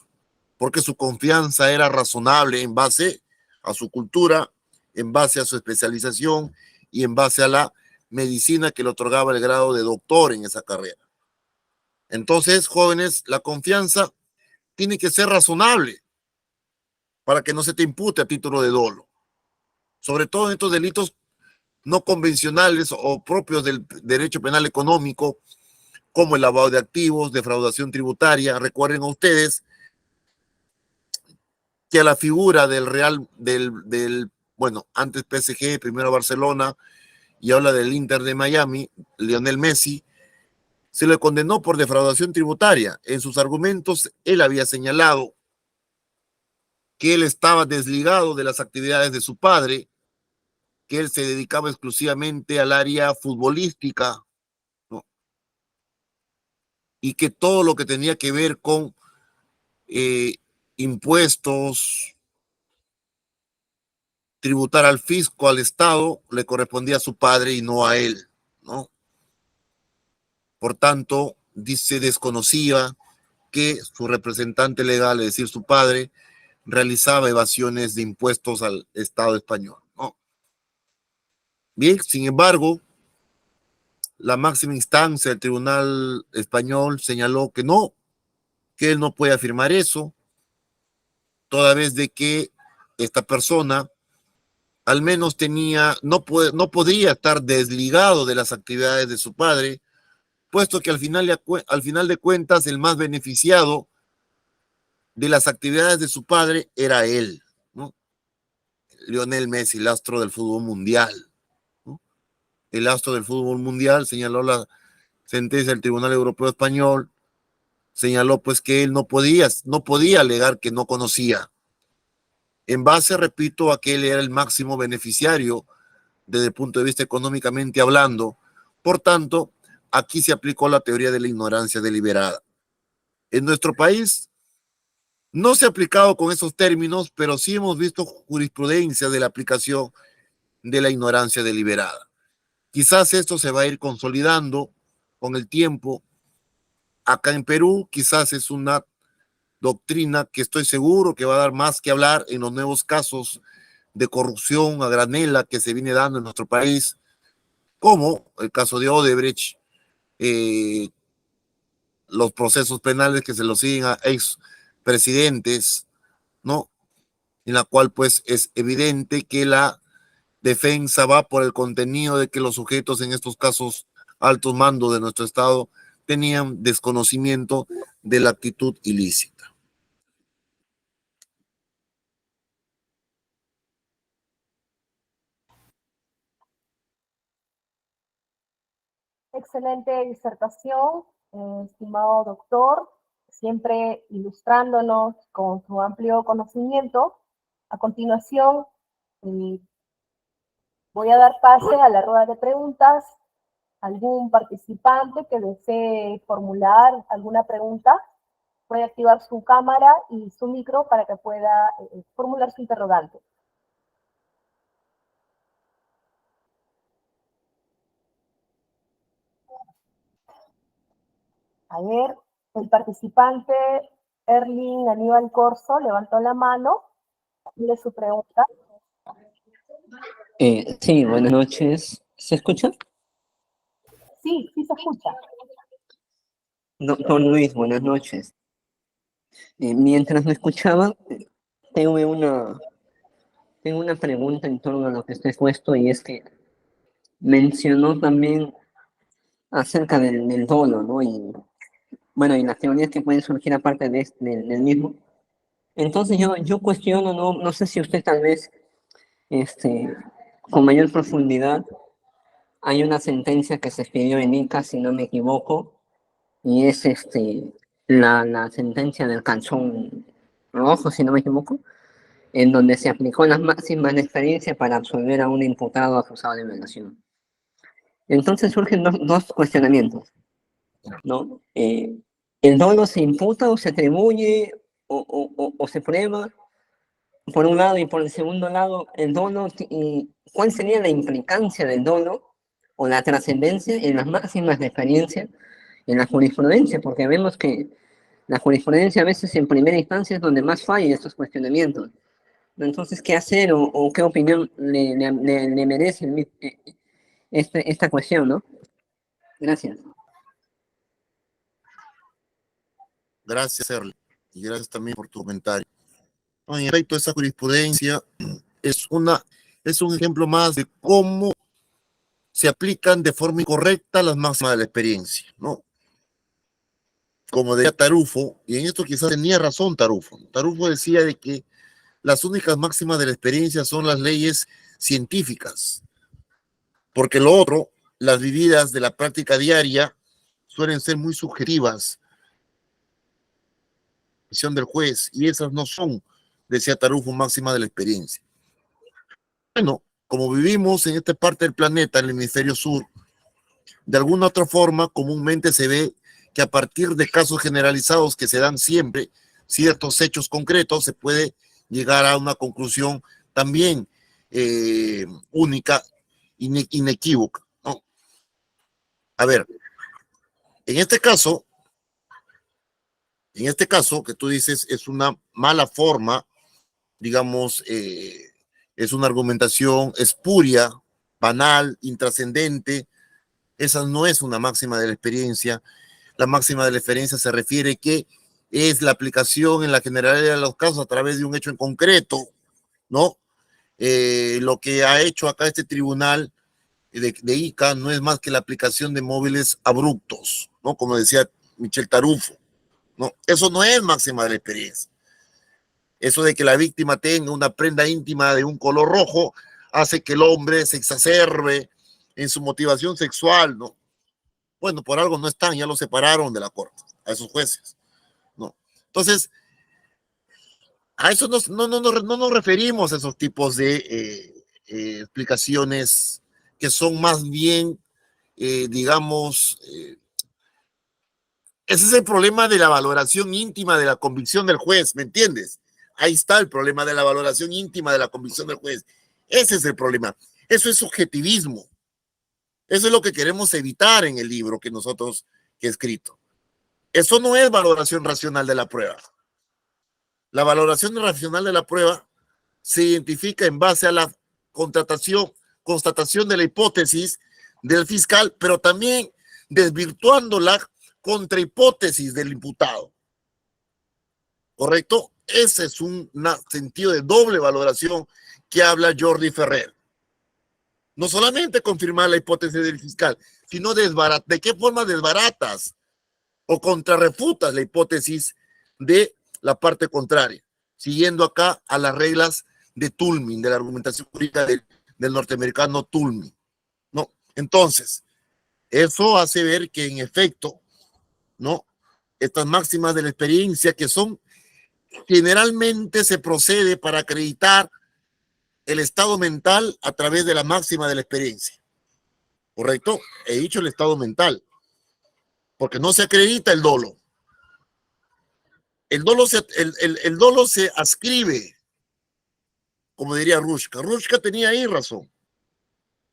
porque su confianza era razonable en base a su cultura, en base a su especialización y en base a la medicina que le otorgaba el grado de doctor en esa carrera. Entonces, jóvenes, la confianza tiene que ser razonable para que no se te impute a título de dolo, sobre todo en estos delitos no convencionales o propios del derecho penal económico, como el lavado de activos, defraudación tributaria. Recuerden a ustedes que a la figura del Real, bueno, antes PSG, primero Barcelona, y habla del Inter de Miami, Lionel Messi, se le condenó por defraudación tributaria. En sus argumentos, él había señalado que él estaba desligado de las actividades de su padre, que él se dedicaba exclusivamente al área futbolística, ¿no? Y que todo lo que tenía que ver con impuestos, tributar al fisco, al Estado, le correspondía a su padre y no a él, ¿no? Por tanto, dice, desconocía que su representante legal, es decir, su padre, realizaba evasiones de impuestos al Estado español, ¿no? Bien, sin embargo, la máxima instancia del Tribunal Español señaló que no, que él no puede afirmar eso, toda vez de que esta persona al menos no podría estar desligado de las actividades de su padre, puesto que al final de cuentas el más beneficiado de las actividades de su padre era él, ¿no? Lionel Messi, el astro del fútbol mundial, ¿no? El astro del fútbol mundial, señaló la sentencia del Tribunal Europeo Español, señaló pues que él no podía alegar que no conocía, en base, repito, a que él era el máximo beneficiario desde el punto de vista económicamente hablando. Por tanto, aquí se aplicó la teoría de la ignorancia deliberada. En nuestro país no se ha aplicado con esos términos, pero sí hemos visto jurisprudencia de la aplicación de la ignorancia deliberada. Quizás esto se va a ir consolidando con el tiempo. Acá en Perú quizás es una doctrina que estoy seguro que va a dar más que hablar en los nuevos casos de corrupción a granela que se viene dando en nuestro país, como el caso de Odebrecht, los procesos penales que se los siguen a ex presidentes, ¿no? En la cual pues es evidente que la defensa va por el contenido de que los sujetos en estos casos altos mandos de nuestro Estado tenían desconocimiento de la actitud ilícita. Excelente disertación, estimado doctor, siempre ilustrándonos con su amplio conocimiento. A continuación, voy a dar pase a la rueda de preguntas. ¿Algún participante que desee formular alguna pregunta puede activar su cámara y su micro para que pueda formular su interrogante? A ver, el participante Erling Aníbal Corso levantó la mano. Dile su pregunta. Sí, buenas noches. ¿Se escucha? Sí, sí se escucha. Don Luis, buenas noches. Mientras me escuchaba, tengo una, tengo una pregunta en torno a lo que usted ha expuesto y es que mencionó también acerca del dolo, ¿no? Y bueno, y las teorías que pueden surgir aparte del mismo. Entonces yo cuestiono, no sé si usted tal vez, este, con mayor profundidad, hay una sentencia que se expidió en Ica, si no me equivoco, y es la sentencia del calzón rojo, si no me equivoco, en donde se aplicó las máximas de experiencia para absolver a un imputado acusado de violación. Entonces surgen dos cuestionamientos, ¿no? ¿El dolo se imputa o se atribuye o se prueba? Por un lado, y por el segundo lado, el dolo, y ¿cuál sería la implicancia del dolo o la trascendencia en las máximas de experiencia en la jurisprudencia? Porque vemos que la jurisprudencia a veces en primera instancia es donde más falla estos cuestionamientos. Entonces, ¿qué hacer o qué opinión le merece esta cuestión, ¿no? Gracias. Gracias, Erle, y gracias también por tu comentario. No, en efecto, esa jurisprudencia es es un ejemplo más de cómo se aplican de forma incorrecta las máximas de la experiencia, ¿no? Como decía Tarufo, y en esto quizás tenía razón Tarufo. Tarufo decía de que las únicas máximas de la experiencia son las leyes científicas, porque lo otro, las vividas de la práctica diaria, suelen ser muy subjetivas, decisión del juez, y esas no son, decía Tarufo, máximas de la experiencia. Bueno, como vivimos en esta parte del planeta, en el hemisferio sur, de alguna otra forma, comúnmente se ve que a partir de casos generalizados que se dan siempre, ciertos hechos concretos, se puede llegar a una conclusión también única, inequívoca, ¿no? A ver, en este caso que tú dices es una mala forma, digamos, es una argumentación espuria, banal, intrascendente. Esa no es una máxima de la experiencia. La máxima de la experiencia se refiere que es la aplicación en la generalidad de los casos a través de un hecho en concreto, ¿no? Lo que ha hecho acá este tribunal de Ica no es más que la aplicación de móviles abruptos, ¿no? Como decía Michel Tarufo, ¿no? Eso no es máxima de la experiencia. Eso de que la víctima tenga una prenda íntima de un color rojo hace que el hombre se exacerbe en su motivación sexual, ¿no? Bueno, por algo no están, ya lo separaron de la corte, a esos jueces, ¿no? Entonces, a eso no nos referimos a esos tipos de explicaciones que son más bien, digamos, ese es el problema de la valoración íntima de la convicción del juez, ¿me entiendes? Ahí está el problema de la valoración íntima de la convicción del juez. Ese es el problema. Eso es subjetivismo. Eso es lo que queremos evitar en el libro que he escrito. Eso no es valoración racional de la prueba. La valoración racional de la prueba se identifica en base a la constatación de la hipótesis del fiscal, pero también desvirtuando la contrahipótesis del imputado. ¿Correcto? Ese es un sentido de doble valoración que habla Jordi Ferrer. No solamente confirmar la hipótesis del fiscal, sino de qué forma desbaratas o contrarrefutas la hipótesis de la parte contraria, siguiendo acá a las reglas de Toulmin, de la argumentación jurídica del norteamericano Toulmin, ¿no? Entonces, eso hace ver que en efecto, ¿no? Estas máximas de la experiencia que son generalmente se procede para acreditar el estado mental a través de la máxima de la experiencia, ¿correcto? He dicho el estado mental, porque no se acredita el dolo. El dolo se ascribe, como diría Rushka. Rushka tenía ahí razón.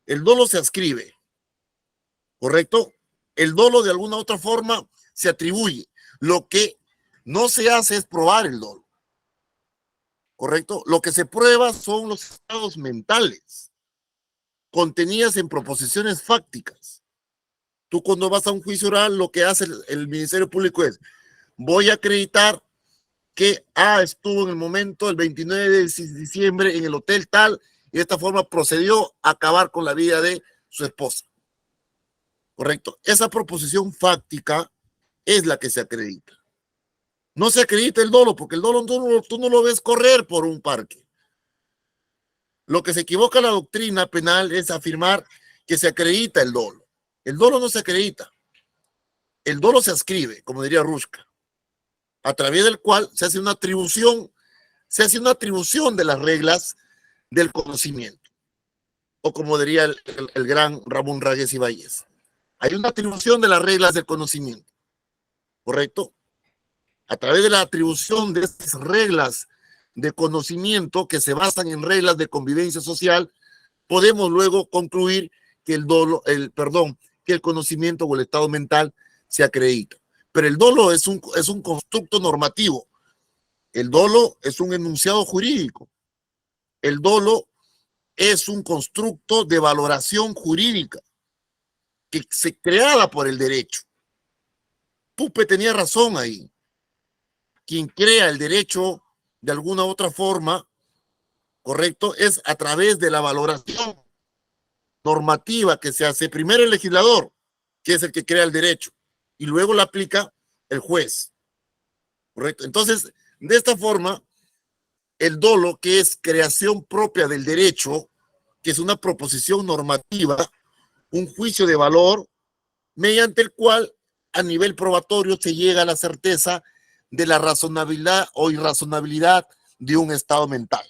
El dolo se ascribe, ¿correcto? El dolo de alguna otra forma se atribuye. Lo que no se hace es probar el dolo, ¿correcto? Lo que se prueba son los estados mentales contenidas en proposiciones fácticas. Tú cuando vas a un juicio oral, lo que hace el Ministerio Público es, voy a acreditar que A estuvo en el momento el 29 de diciembre en el hotel tal, y de esta forma procedió a acabar con la vida de su esposa. ¿Correcto? Esa proposición fáctica es la que se acredita. No se acredita el dolo, porque el dolo tú no lo ves correr por un parque. Lo que se equivoca la doctrina penal es afirmar que se acredita el dolo. El dolo no se acredita. El dolo se ascribe, como diría Rushka, a través del cual se hace una atribución de las reglas del conocimiento. O como diría el gran Ramón Ráguez Ibáñez, hay una atribución de las reglas del conocimiento. ¿Correcto? A través de la atribución de estas reglas de conocimiento que se basan en reglas de convivencia social, podemos luego concluir que que el conocimiento o el estado mental se acredita. Pero el dolo es un constructo normativo. El dolo es un enunciado jurídico. El dolo es un constructo de valoración jurídica que se creada por el derecho. Pupe tenía razón ahí. Quien crea el derecho de alguna otra forma, correcto, es a través de la valoración normativa que se hace primero el legislador, que es el que crea el derecho, y luego la aplica el juez. Correcto. Entonces, de esta forma, el dolo, que es creación propia del derecho, que es una proposición normativa, un juicio de valor, mediante el cual a nivel probatorio se llega a la certeza de la razonabilidad o irrazonabilidad de un estado mental.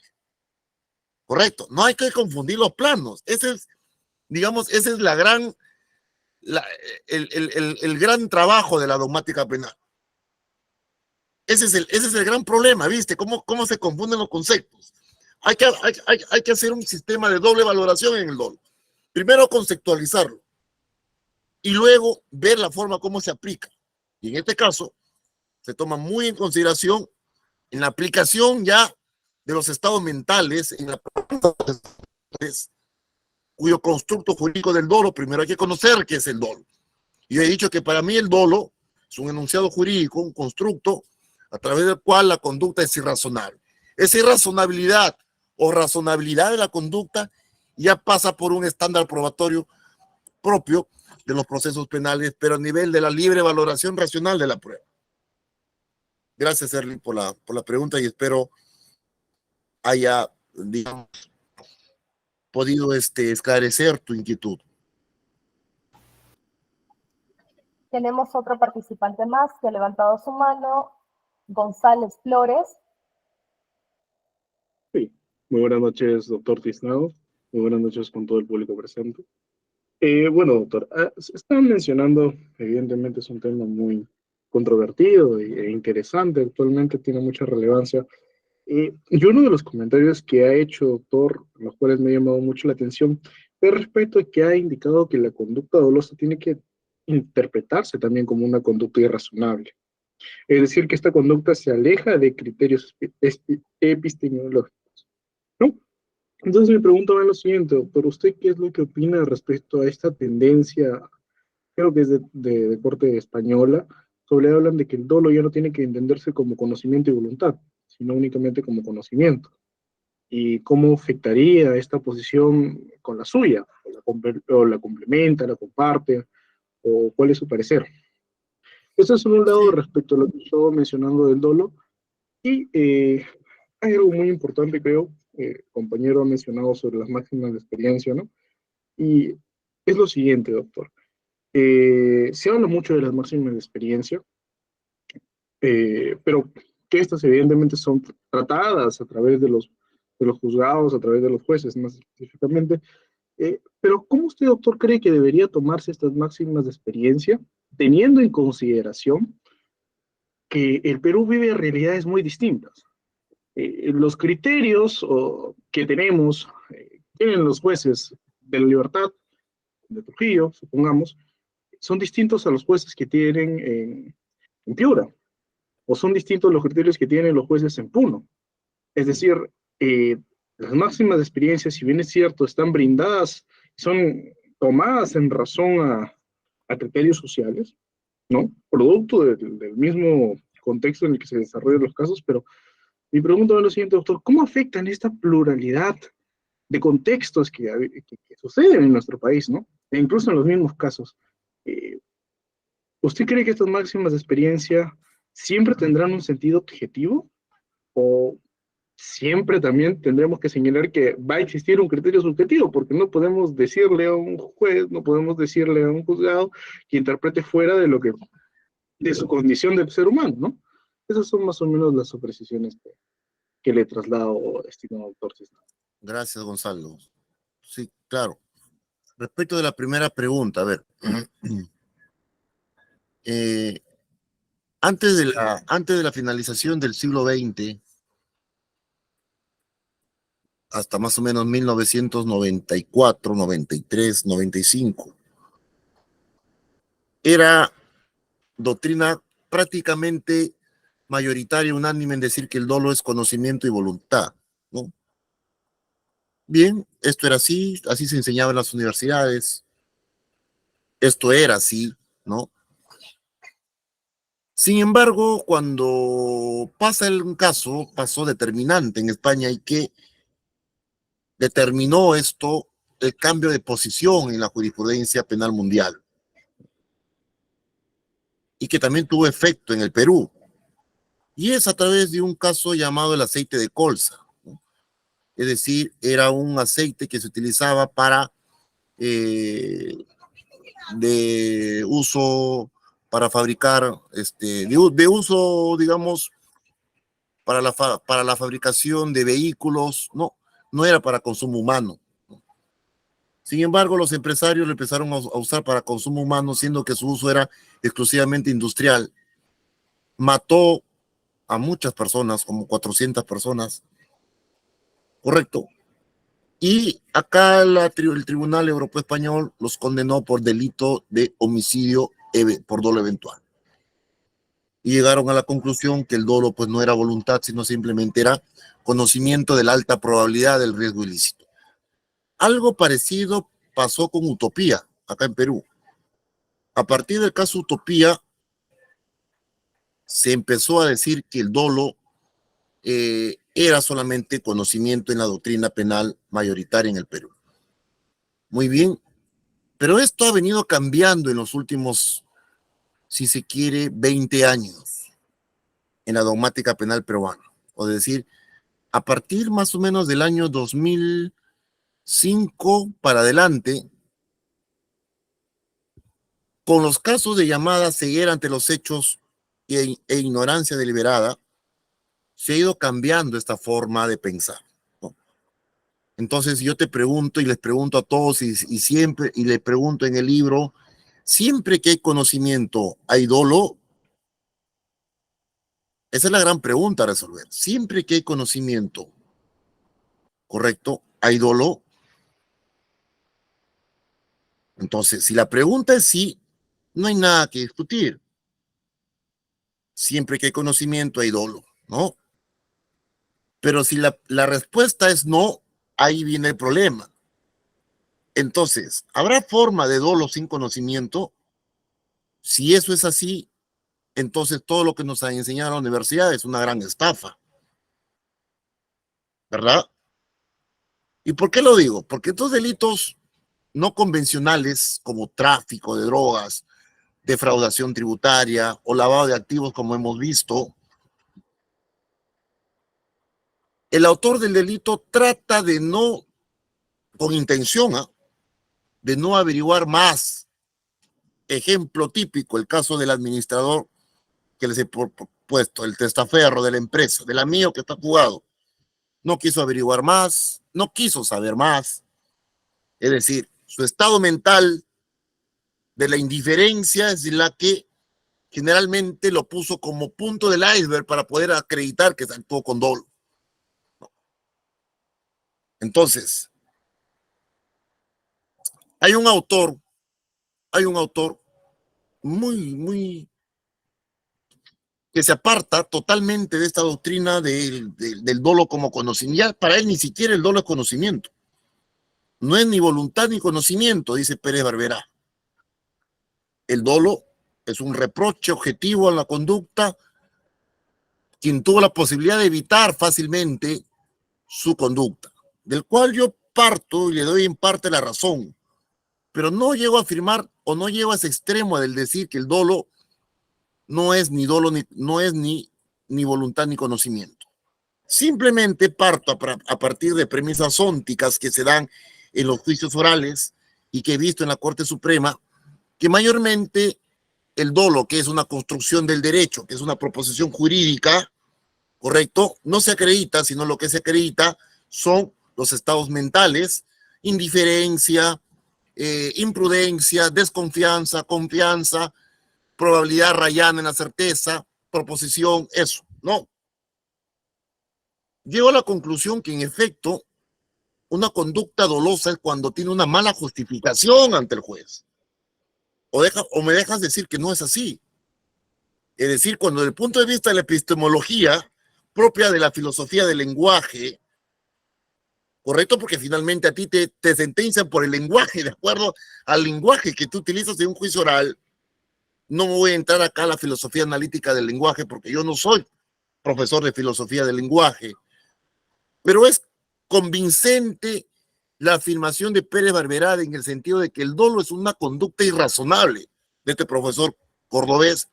Correcto. No hay que confundir los planos. Ese es el gran trabajo de la dogmática penal. Ese es el gran problema, ¿viste? ¿Cómo se confunden los conceptos? Hay que hacer un sistema de doble valoración en el dolo. Primero conceptualizarlo y luego ver la forma como se aplica. Y en este caso, se toma muy en consideración en la aplicación ya de los estados mentales, cuyo constructo jurídico del dolo, primero hay que conocer qué es el dolo. Y he dicho que para mí el dolo es un enunciado jurídico, un constructo a través del cual la conducta es irrazonable. Esa irrazonabilidad o razonabilidad de la conducta ya pasa por un estándar probatorio propio de los procesos penales, pero a nivel de la libre valoración racional de la prueba. Gracias, Erling, por la pregunta, y espero haya, digamos, podido esclarecer tu inquietud. Tenemos otro participante más que ha levantado su mano, González Flores. Sí, muy buenas noches, doctor Tiznado. Muy buenas noches con todo el público presente. Bueno, doctor, están mencionando, evidentemente es un tema muy controvertido e interesante, actualmente tiene mucha relevancia. Y uno de los comentarios que ha hecho, doctor, los cuales me ha llamado mucho la atención, es respecto a que ha indicado que la conducta dolosa tiene que interpretarse también como una conducta irrazonable. Es decir, que esta conducta se aleja de criterios epistemológicos, ¿no? Entonces mi pregunta va en lo siguiente, doctor, ¿usted qué es lo que opina respecto a esta tendencia, creo que es de corte española, sobre hablan de que el dolo ya no tiene que entenderse como conocimiento y voluntad, sino únicamente como conocimiento? ¿Y cómo afectaría esta posición con la suya? ¿O la complementa, la comparte? ¿O cuál es su parecer? Eso es un lado respecto a lo que estaba mencionando del dolo. Y hay algo muy importante, creo, compañero ha mencionado sobre las máximas de experiencia, ¿no? Y es lo siguiente, doctor. Se habla mucho de las máximas de experiencia, pero que estas evidentemente son tratadas a través de los juzgados, a través de los jueces, más específicamente. Pero ¿cómo usted, doctor, cree que debería tomarse estas máximas de experiencia, teniendo en consideración que el Perú vive realidades muy distintas? Los criterios que tienen los jueces de la libertad de Trujillo, supongamos, son distintos a los jueces que tienen en Piura, o son distintos los criterios que tienen los jueces en Puno. Es decir, las máximas de experiencia, si bien es cierto, están brindadas, son tomadas en razón a criterios sociales, ¿no? Producto del mismo contexto en el que se desarrollan los casos, pero mi pregunta es lo siguiente, doctor, ¿cómo afectan esta pluralidad de contextos que suceden en nuestro país, ¿no? E incluso en los mismos casos. Eh, ¿Usted cree que estas máximas de experiencia siempre tendrán un sentido objetivo? ¿O siempre también tendremos que señalar que va a existir un criterio subjetivo? Porque no podemos decirle a un juez, no podemos decirle a un juzgado que interprete fuera de lo que, de su condición de ser humano, ¿no? Esas son más o menos las apreciaciones que le traslado, estimado doctor Cisneros. Gracias, Gonzalo. Sí, claro. Respecto de la primera pregunta, a ver, antes de la finalización del siglo XX, hasta más o menos 1994, 93, 95, era doctrina prácticamente mayoritaria, unánime en decir que el dolo es conocimiento y voluntad, ¿no? Bien, esto era así, así se enseñaba en las universidades, esto era así, ¿no? Sin embargo, cuando pasa un caso, pasó determinante en España y que determinó esto, el cambio de posición en la jurisprudencia penal mundial y que también tuvo efecto en el Perú. Y es a través de un caso llamado el aceite de colza, ¿no? Es decir, era un aceite que se utilizaba para de uso para fabricar, de uso, digamos, para la fabricación de vehículos, no era para consumo humano. Sin embargo, los empresarios lo empezaron a usar para consumo humano, siendo que su uso era exclusivamente industrial. Mató a muchas personas, como 400 personas, correcto. Y acá el Tribunal Europeo Español los condenó por delito de homicidio por dolo eventual. Y llegaron a la conclusión que el dolo pues no era voluntad, sino simplemente era conocimiento de la alta probabilidad del riesgo ilícito. Algo parecido pasó con Utopía, acá en Perú. A partir del caso Utopía, se empezó a decir que el dolo era solamente conocimiento en la doctrina penal mayoritaria en el Perú. Muy bien, pero esto ha venido cambiando en los últimos, si se quiere, 20 años en la dogmática penal peruana. O decir, a partir más o menos del año 2005 para adelante, con los casos de llamada ceguera ante los hechos e ignorancia deliberada, se ha ido cambiando esta forma de pensar, ¿no? Entonces yo te pregunto y les pregunto a todos y siempre, y les pregunto en el libro, siempre que hay conocimiento, ¿hay dolo? Esa es la gran pregunta a resolver. Siempre que hay conocimiento, ¿correcto? ¿Hay dolo? Entonces, si la pregunta es sí, no hay nada que discutir. Siempre que hay conocimiento, hay dolo, ¿no? Pero si la respuesta es no, ahí viene el problema. Entonces, ¿habrá forma de dolo sin conocimiento? Si eso es así, entonces todo lo que nos ha enseñado la universidad es una gran estafa, ¿verdad? ¿Y por qué lo digo? Porque estos delitos no convencionales como tráfico de drogas, defraudación tributaria o lavado de activos como hemos visto, el autor del delito trata de no, con intención, de no averiguar más. Ejemplo típico, el caso del administrador que les he puesto, el testaferro de la empresa, del amigo que está jugado. No quiso averiguar más, no quiso saber más. Es decir, su estado mental de la indiferencia es la que generalmente lo puso como punto del iceberg para poder acreditar que se actuó con dolo. Entonces, hay un autor muy que se aparta totalmente de esta doctrina del dolo como conocimiento. Para él ni siquiera el dolo es conocimiento. No es ni voluntad ni conocimiento, dice Pérez Barberá. El dolo es un reproche objetivo a la conducta quien tuvo la posibilidad de evitar fácilmente su conducta, del cual yo parto y le doy en parte la razón, pero no llego a afirmar o no llego a ese extremo del decir que el dolo no es ni dolo, no es ni voluntad ni conocimiento. Simplemente parto a partir de premisas ónticas que se dan en los juicios orales y que he visto en la Corte Suprema, que mayormente el dolo, que es una construcción del derecho, que es una proposición jurídica, ¿correcto? No se acredita, sino lo que se acredita son los estados mentales, indiferencia, imprudencia, desconfianza, confianza, probabilidad rayana en la certeza, proposición, eso, ¿no? Llego a la conclusión que en efecto una conducta dolosa es cuando tiene una mala justificación ante el juez. O me dejas decir que no es así. Es decir, cuando desde el punto de vista de la epistemología propia de la filosofía del lenguaje, correcto, porque finalmente a ti te sentencian por el lenguaje, de acuerdo al lenguaje que tú utilizas en un juicio oral. No voy a entrar acá a la filosofía analítica del lenguaje porque yo no soy profesor de filosofía del lenguaje, pero es convincente la afirmación de Pérez Barberá en el sentido de que el dolo es una conducta irrazonable de este profesor cordobés,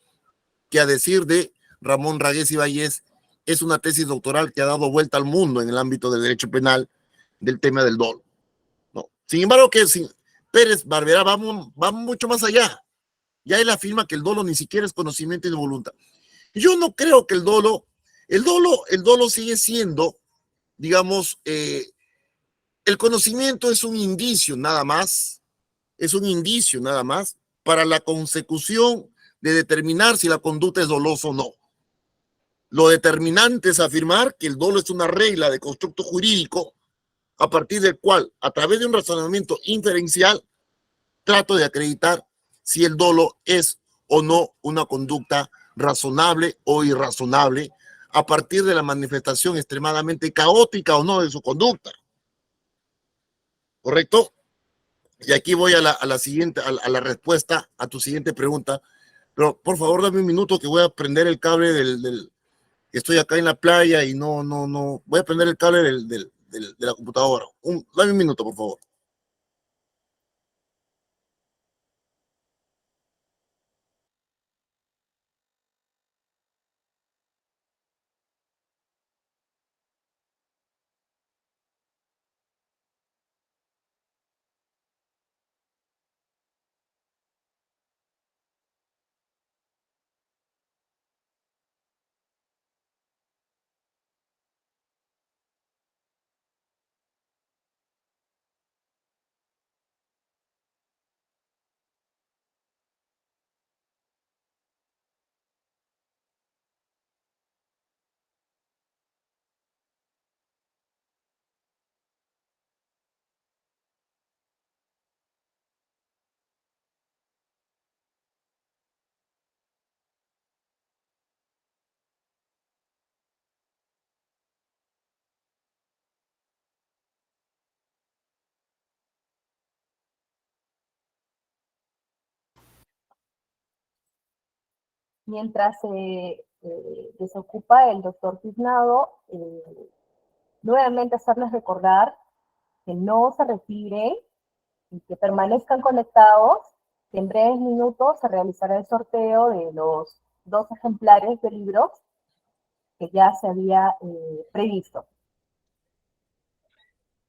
que a decir de Ramón Ragués Ibáñez es una tesis doctoral que ha dado vuelta al mundo en el ámbito del derecho penal del tema del dolo, ¿no? Sin embargo, que Pérez Barberá va mucho más allá. Ya él afirma que el dolo ni siquiera es conocimiento y de voluntad. Yo no creo que el dolo sigue siendo, digamos, el conocimiento es un indicio nada más, para la consecución de determinar si la conducta es dolosa o no. Lo determinante es afirmar que el dolo es una regla de constructo jurídico a partir del cual, a través de un razonamiento inferencial, trato de acreditar si el dolo es o no una conducta razonable o irrazonable a partir de la manifestación extremadamente caótica o no de su conducta. ¿Correcto? Y aquí voy a la siguiente, a la respuesta a tu siguiente pregunta. Pero por favor, dame un minuto que voy a prender el cable estoy acá en la playa y no, voy a prender el cable de la computadora. Dame un minuto, por favor. Mientras se desocupa el doctor Tiznado, nuevamente hacerles recordar que no se retiren y que permanezcan conectados, que en breves minutos se realizará el sorteo de los 2 ejemplares de libros que ya se había previsto.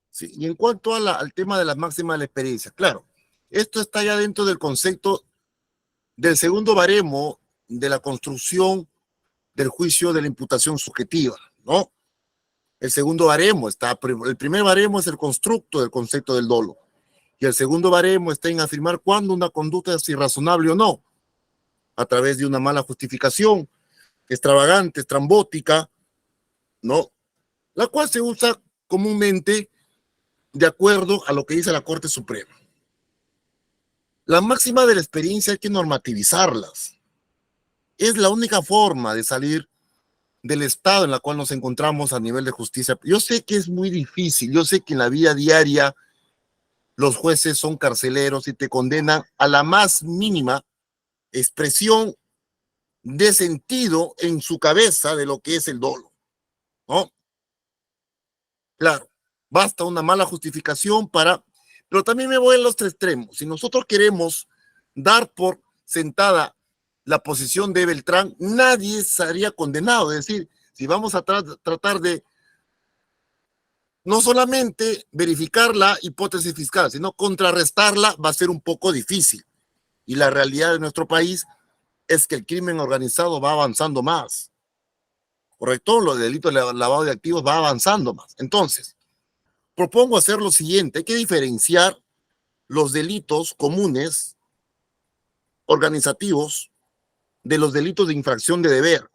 Sí, y en cuanto al tema de las máximas de la experiencia, claro, esto está ya dentro del concepto del segundo baremo de la construcción del juicio de la imputación subjetiva, ¿no? El segundo baremo el primer baremo es el constructo del concepto del dolo, y el segundo baremo está en afirmar cuándo una conducta es irrazonable o no, a través de una mala justificación, extravagante, estrambótica, ¿no? La cual se usa comúnmente de acuerdo a lo que dice la Corte Suprema. La máxima de la experiencia hay que normativizarlas. Es la única forma de salir del estado en el cual nos encontramos a nivel de justicia. Yo sé que es muy difícil, yo sé que en la vida diaria los jueces son carceleros y te condenan a la más mínima expresión de sentido en su cabeza de lo que es el dolo, ¿no? Claro, basta una mala justificación para... Pero también me voy a los tres extremos. Si nosotros queremos dar por sentada la posición de Beltrán, nadie sería condenado. Es decir, si vamos a tratar de no solamente verificar la hipótesis fiscal, sino contrarrestarla, va a ser un poco difícil. Y la realidad de nuestro país es que el crimen organizado va avanzando más. ¿Correcto? Los delitos de lavado de activos va avanzando más. Entonces, propongo hacer lo siguiente. Hay que diferenciar los delitos comunes organizativos de los delitos de infracción de deber.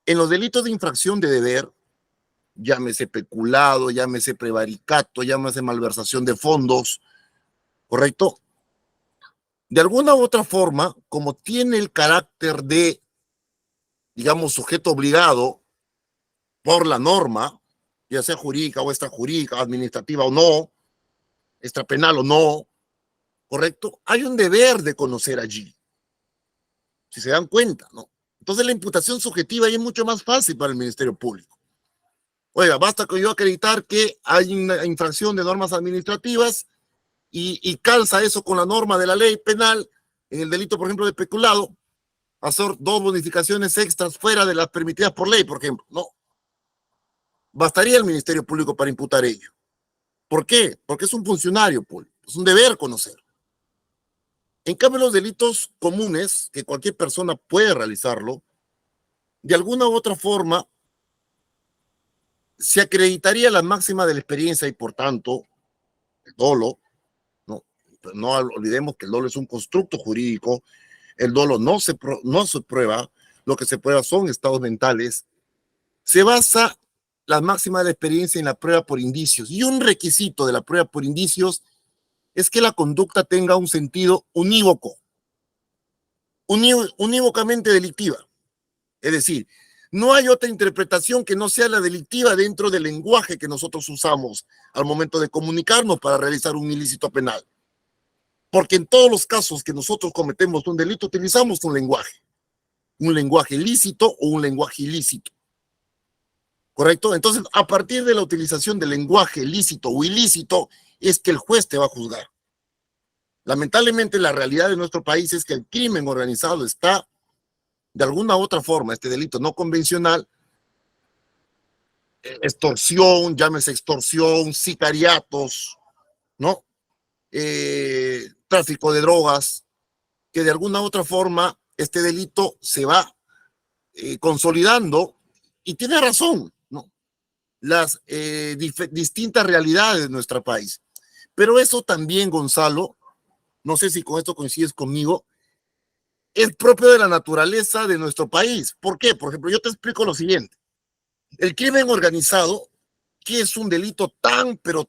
En los delitos de infracción de deber, llámese peculado, llámese prevaricato, llámese malversación de fondos, ¿correcto? De alguna u otra forma, como tiene el carácter de, digamos, sujeto obligado por la norma, ya sea jurídica o extrajurídica, administrativa o no, extrapenal o no, ¿correcto? Hay un deber de conocer allí, si se dan cuenta, ¿no? Entonces la imputación subjetiva ahí es mucho más fácil para el Ministerio Público. Oiga, basta con yo acreditar que hay una infracción de normas administrativas y calza eso con la norma de la ley penal en el delito, por ejemplo, de peculado, hacer 2 modificaciones extras fuera de las permitidas por ley, por ejemplo. No. Bastaría el Ministerio Público para imputar ello. ¿Por qué? Porque es un funcionario público, es un deber conocer. En cambio, los delitos comunes, que cualquier persona puede realizarlo, de alguna u otra forma, se acreditaría la máxima de la experiencia y, por tanto, el dolo, no olvidemos que el dolo es un constructo jurídico, el dolo no se prueba, lo que se prueba son estados mentales, se basa la máxima de la experiencia en la prueba por indicios, y un requisito de la prueba por indicios es que la conducta tenga un sentido unívoco, unívocamente delictiva, es decir, no hay otra interpretación que no sea la delictiva dentro del lenguaje que nosotros usamos al momento de comunicarnos para realizar un ilícito penal. Porque en todos los casos que nosotros cometemos un delito, utilizamos un lenguaje lícito o un lenguaje ilícito. ¿Correcto? Entonces, a partir de la utilización del lenguaje lícito o ilícito, es que el juez te va a juzgar. Lamentablemente, la realidad de nuestro país es que el crimen organizado está, de alguna u otra forma, este delito no convencional, extorsión, llámese extorsión, sicariatos, ¿no? Tráfico de drogas, que de alguna u otra forma este delito se va consolidando, y tiene razón, ¿no? Las distintas realidades de nuestro país. Pero eso también, Gonzalo, no sé si con esto coincides conmigo, es propio de la naturaleza de nuestro país. ¿Por qué? Por ejemplo, yo te explico lo siguiente. El crimen organizado, que es un delito pero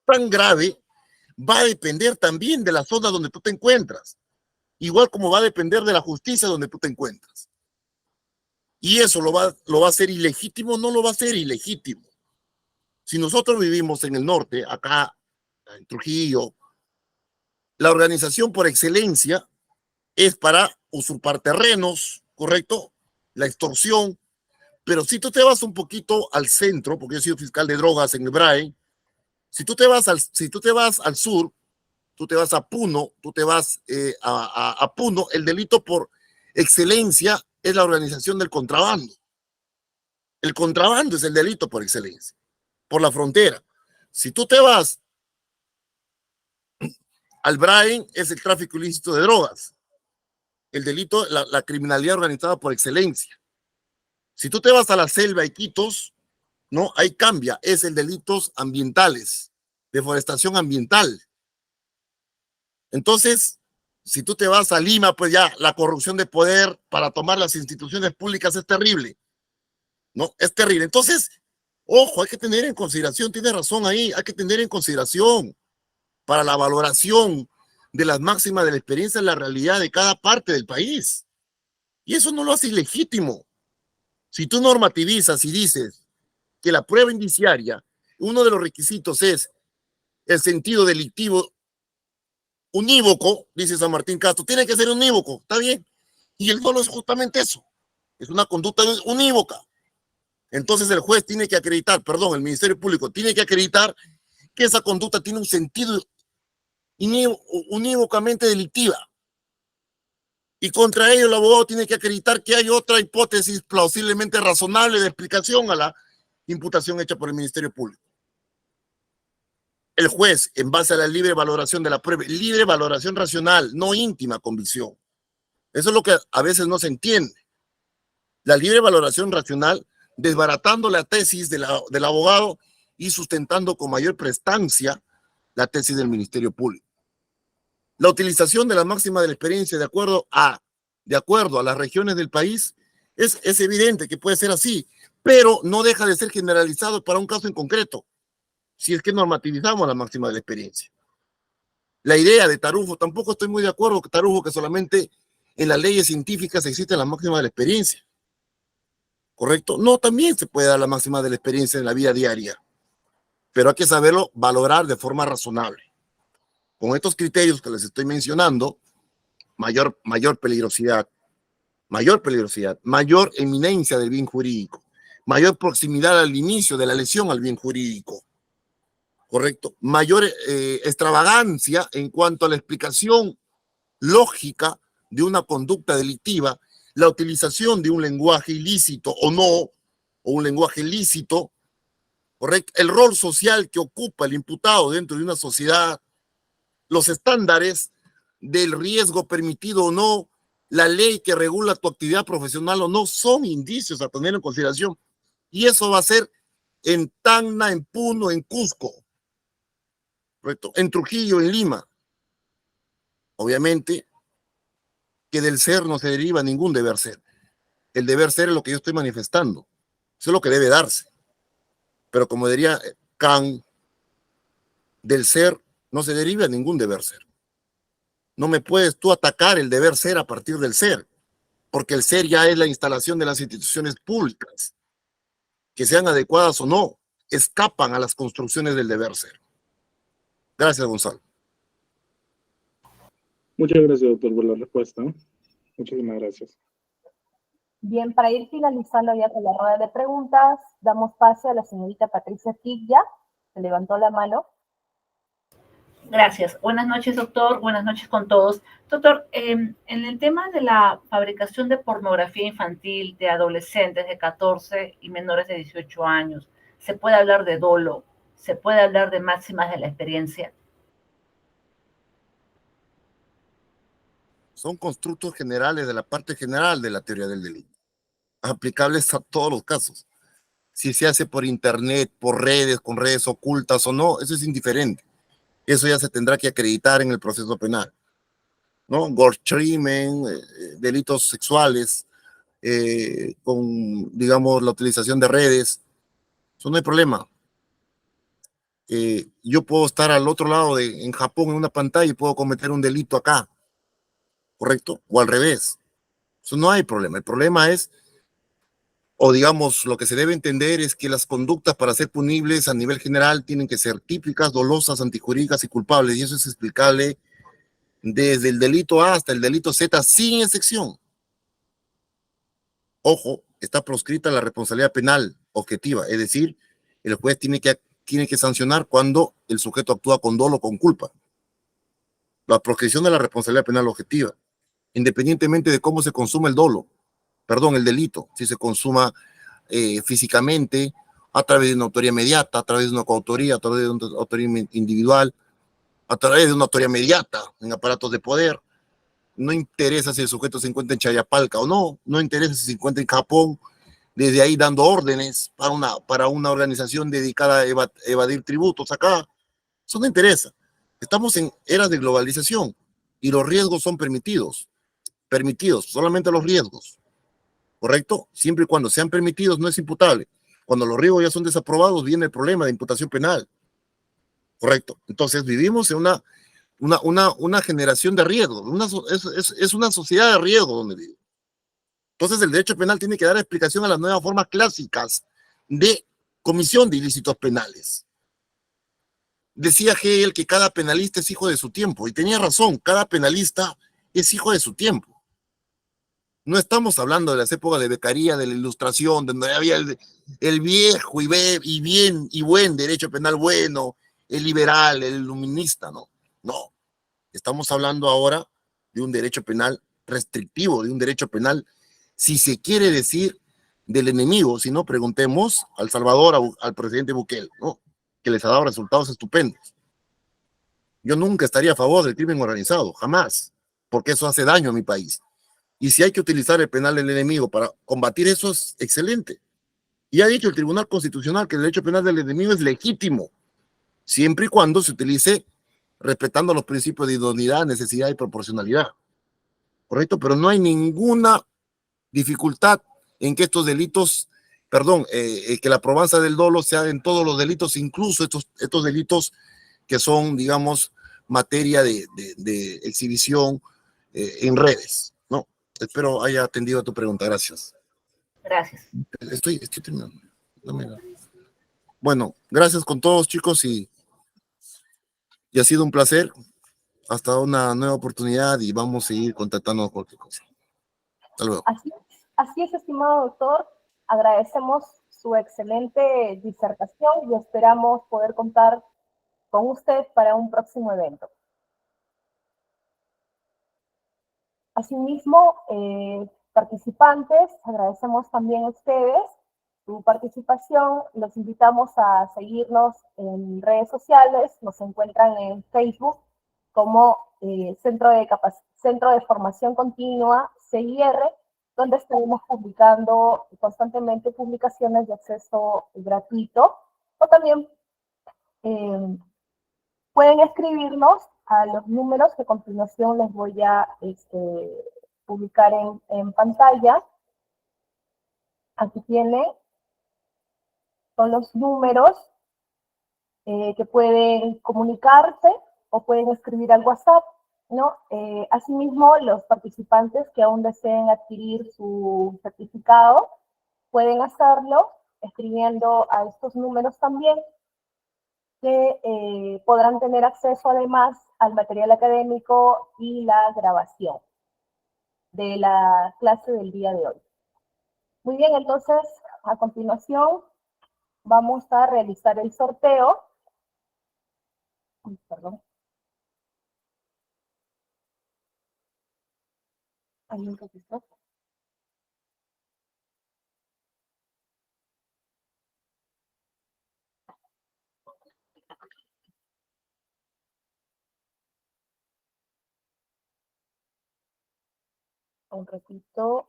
tan grave, va a depender también de la zona donde tú te encuentras, igual como va a depender de la justicia donde tú te encuentras. Y eso lo va a hacer ilegítimo, no lo va a hacer ilegítimo. Si nosotros vivimos en el norte, acá en Trujillo, la organización por excelencia es para usurpar terrenos, ¿correcto? La extorsión. Pero si tú te vas un poquito al centro, porque yo he sido fiscal de drogas en el BRAE, si tú te vas al sur, tú te vas a Puno, tú te vas a Puno, el delito por excelencia es la organización del contrabando. El contrabando es el delito por excelencia, por la frontera. Si tú te vas al Brain, es el tráfico ilícito de drogas, el delito, la criminalidad organizada por excelencia. Si tú te vas a la selva, Iquitos, no, ahí cambia, es el delitos ambientales, deforestación ambiental. Entonces, si tú te vas a Lima, pues ya la corrupción de poder para tomar las instituciones públicas es terrible, ¿no? Es terrible. Entonces, ojo, hay que tener en consideración, tiene razón ahí, hay que tener en consideración para la valoración de las máximas de la experiencia en la realidad de cada parte del país. Y eso no lo hace ilegítimo. Si tú normativizas y dices que la prueba indiciaria, uno de los requisitos es el sentido delictivo unívoco, dice San Martín Castro, tiene que ser unívoco, está bien. Y el dolo es justamente eso, es una conducta unívoca. Entonces el juez tiene que acreditar, perdón, el Ministerio Público tiene que acreditar que esa conducta tiene un sentido unívocamente delictiva. Y contra ello el abogado tiene que acreditar que hay otra hipótesis plausiblemente razonable de explicación a la imputación hecha por el Ministerio Público. El juez, en base a la libre valoración de la prueba, libre valoración racional, no íntima convicción. Eso es lo que a veces no se entiende. La libre valoración racional, desbaratando la tesis del abogado y sustentando con mayor prestancia la tesis del Ministerio Público. La utilización de la máxima de la experiencia de acuerdo a las regiones del país es evidente que puede ser así, pero no deja de ser generalizado para un caso en concreto, si es que normativizamos la máxima de la experiencia. La idea de Tarujo, tampoco estoy muy de acuerdo con Tarujo que solamente en las leyes científicas existe la máxima de la experiencia. ¿Correcto? No, también se puede dar la máxima de la experiencia en la vida diaria, pero hay que saberlo valorar de forma razonable. Con estos criterios que les estoy mencionando, mayor peligrosidad, mayor eminencia del bien jurídico, mayor proximidad al inicio de la lesión al bien jurídico, ¿correcto? Mayor extravagancia en cuanto a la explicación lógica de una conducta delictiva, la utilización de un lenguaje ilícito o no, o un lenguaje lícito, ¿correcto? El rol social que ocupa el imputado dentro de una sociedad, los estándares del riesgo permitido o no, la ley que regula tu actividad profesional o no, son indicios a tener en consideración. Y eso va a ser en Tacna, en Puno, en Cusco, ¿correcto? En Trujillo, en Lima. Obviamente que del ser no se deriva ningún deber ser. El deber ser es lo que yo estoy manifestando. Eso es lo que debe darse. Pero como diría Kant, del ser no se deriva ningún deber ser. No me puedes tú atacar el deber ser a partir del ser, porque el ser ya es la instalación de las instituciones públicas, que sean adecuadas o no, escapan a las construcciones del deber ser. Gracias, Gonzalo. Muchas gracias, doctor, por la respuesta. Muchísimas gracias. Bien, para ir finalizando ya con la rueda de preguntas, damos pase a la señorita Patricia Tiglia, que levantó la mano. Gracias. Buenas noches, doctor. Buenas noches con todos. Doctor, en el tema de la fabricación de pornografía infantil de adolescentes de 14 y menores de 18 años, ¿se puede hablar de dolo? ¿Se puede hablar de máximas de la experiencia? Son constructos generales de la parte general de la teoría del delito, aplicables a todos los casos. Si se hace por internet, por redes, con redes ocultas o no, eso es indiferente. Eso ya se tendrá que acreditar en el proceso penal, ¿no? Gortrimen, delitos sexuales, con, digamos, la utilización de redes, eso no hay problema. Yo puedo estar al otro lado en Japón en una pantalla y puedo cometer un delito acá, ¿correcto? O al revés. Eso no hay problema. El problema es, o digamos, lo que se debe entender es que las conductas para ser punibles a nivel general tienen que ser típicas, dolosas, antijurídicas y culpables, y eso es explicable desde el delito A hasta el delito Z sin excepción. Ojo, está proscrita la responsabilidad penal objetiva, es decir, el juez tiene que sancionar cuando el sujeto actúa con dolo o con culpa. La proscripción de la responsabilidad penal objetiva, independientemente de cómo se consuma el delito, si se consuma físicamente, a través de una autoría inmediata, a través de una coautoría, a través de una autoría individual, a través de una autoría mediata en aparatos de poder. No interesa si el sujeto se encuentra en Chayapalca o no, no interesa si se encuentra en Japón, desde ahí dando órdenes para una organización dedicada a evadir tributos acá. Eso no interesa. Estamos en eras de globalización y los riesgos son permitidos, solamente los riesgos, ¿correcto? Siempre y cuando sean permitidos no es imputable. Cuando los riesgos ya son desaprobados viene el problema de imputación penal, ¿correcto? Entonces vivimos en una generación de riesgos, es una sociedad de riesgo donde vive. Entonces el derecho penal tiene que dar explicación a las nuevas formas clásicas de comisión de ilícitos penales. Decía Hegel que cada penalista es hijo de su tiempo, y tenía razón, cada penalista es hijo de su tiempo. No estamos hablando de las épocas de Beccaria, de la Ilustración, donde había el viejo y bien y buen derecho penal bueno, el liberal, el iluminista, no. No. Estamos hablando ahora de un derecho penal restrictivo, de un derecho penal, si se quiere decir, del enemigo. Si no, preguntemos al Salvador, al presidente Bukele, ¿no? Que les ha dado resultados estupendos. Yo nunca estaría a favor del crimen organizado, jamás, porque eso hace daño a mi país. Y si hay que utilizar el penal del enemigo para combatir eso, es excelente. Y ha dicho el Tribunal Constitucional que el derecho penal del enemigo es legítimo, siempre y cuando se utilice respetando los principios de idoneidad, necesidad y proporcionalidad. ¿Correcto? Pero no hay ninguna dificultad en que estos delitos, que la probanza del dolo sea en todos los delitos, incluso estos delitos que son, digamos, materia de exhibición en redes, ¿no? Espero haya atendido a tu pregunta. Gracias. Gracias. Estoy terminando. Bueno, gracias con todos, chicos, y ha sido un placer. Hasta una nueva oportunidad y vamos a seguir contactando cualquier cosa. Hasta luego. Así es, estimado doctor. Agradecemos su excelente disertación y esperamos poder contar con usted para un próximo evento. Asimismo, participantes, agradecemos también a ustedes su participación. Los invitamos a seguirnos en redes sociales. Nos encuentran en Facebook como Centro de Formación Continua, CIR, donde estaremos publicando constantemente publicaciones de acceso gratuito. O también pueden escribirnos a los números que a continuación les voy a publicar en pantalla. Aquí son los números que pueden comunicarse o pueden escribir al WhatsApp, ¿no? Asimismo, los participantes que aún deseen adquirir su certificado pueden hacerlo escribiendo a estos números también, que podrán tener acceso además al material académico y la grabación de la clase del día de hoy. Muy bien, entonces, a continuación vamos a realizar el sorteo. Perdón. Hay un registro. Un ratito.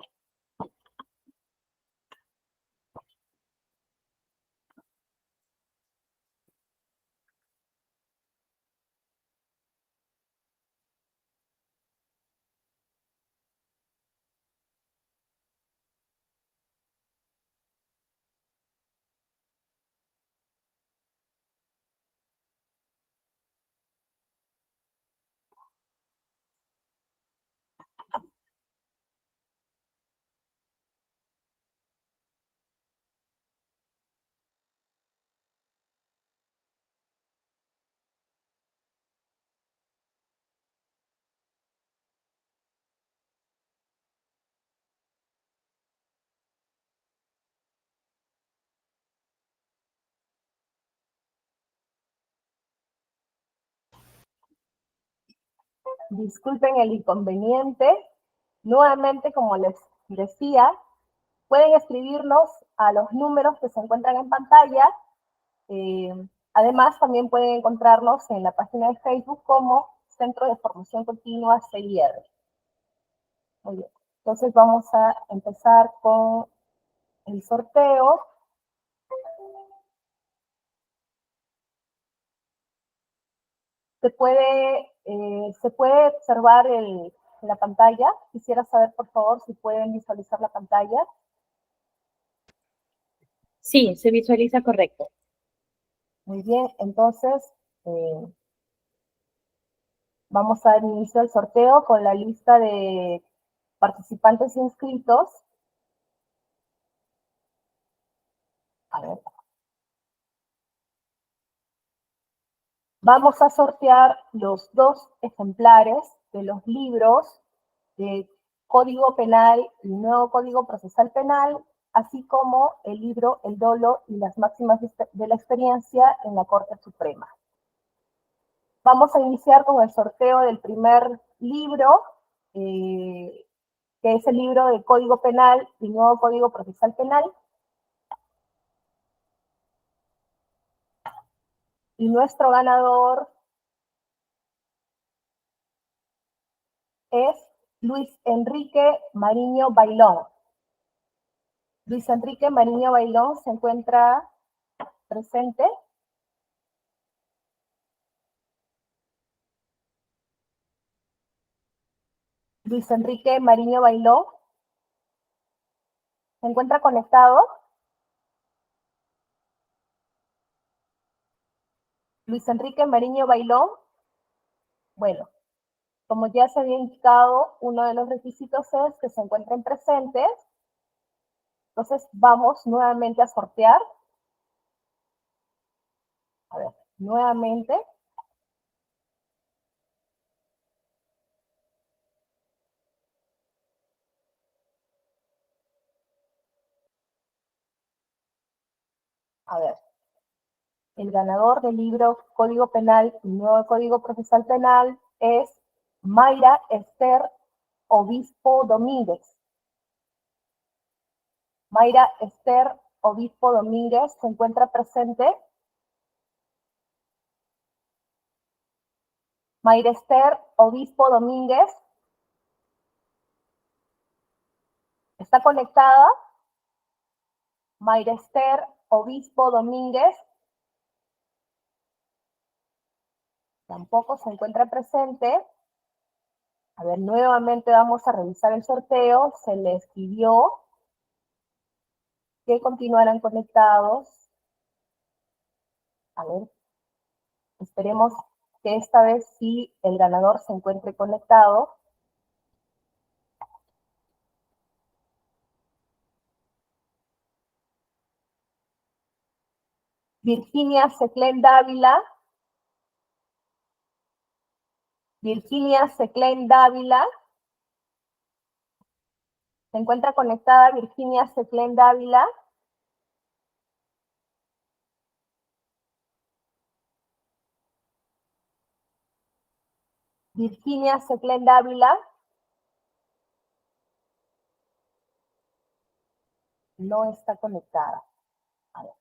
Disculpen el inconveniente. Nuevamente, como les decía, pueden escribirnos a los números que se encuentran en pantalla. Además, también pueden encontrarnos en la página de Facebook como Centro de Formación Continua, CIR. Muy bien. Entonces vamos a empezar con el sorteo. Se puede observar la pantalla. Quisiera saber, por favor, si pueden visualizar la pantalla. Sí, se visualiza correcto. Muy bien, entonces vamos a dar inicio al sorteo con la lista de participantes inscritos. A ver. Vamos a sortear los 2 ejemplares de los libros de Código Penal y Nuevo Código Procesal Penal, así como el libro El dolo y las máximas de la experiencia en la Corte Suprema. Vamos a iniciar con el sorteo del primer libro, que es el libro de Código Penal y Nuevo Código Procesal Penal. Y nuestro ganador es Luis Enrique Mariño Bailón. Luis Enrique Mariño Bailón se encuentra presente. Luis Enrique Mariño Bailón se encuentra conectado. Luis Enrique Mariño Bailón. Bueno, como ya se había indicado, uno de los requisitos es que se encuentren presentes. Entonces vamos nuevamente a sortear. A ver, nuevamente. A ver, el ganador del libro Código Penal y Nuevo Código Procesal Penal es Mayra Esther Obispo Domínguez. Mayra Esther Obispo Domínguez se encuentra presente. Mayra Esther Obispo Domínguez está conectada. Mayra Esther Obispo Domínguez tampoco se encuentra presente. A ver, nuevamente vamos a revisar el sorteo. Se le escribió que continuaran conectados. A ver, esperemos que esta vez sí el ganador se encuentre conectado. Virginia Seclen Dávila. Virginia Seclen Dávila. ¿Se encuentra conectada Virginia Seclen Dávila? Virginia Seclen Dávila. No está conectada. A ver.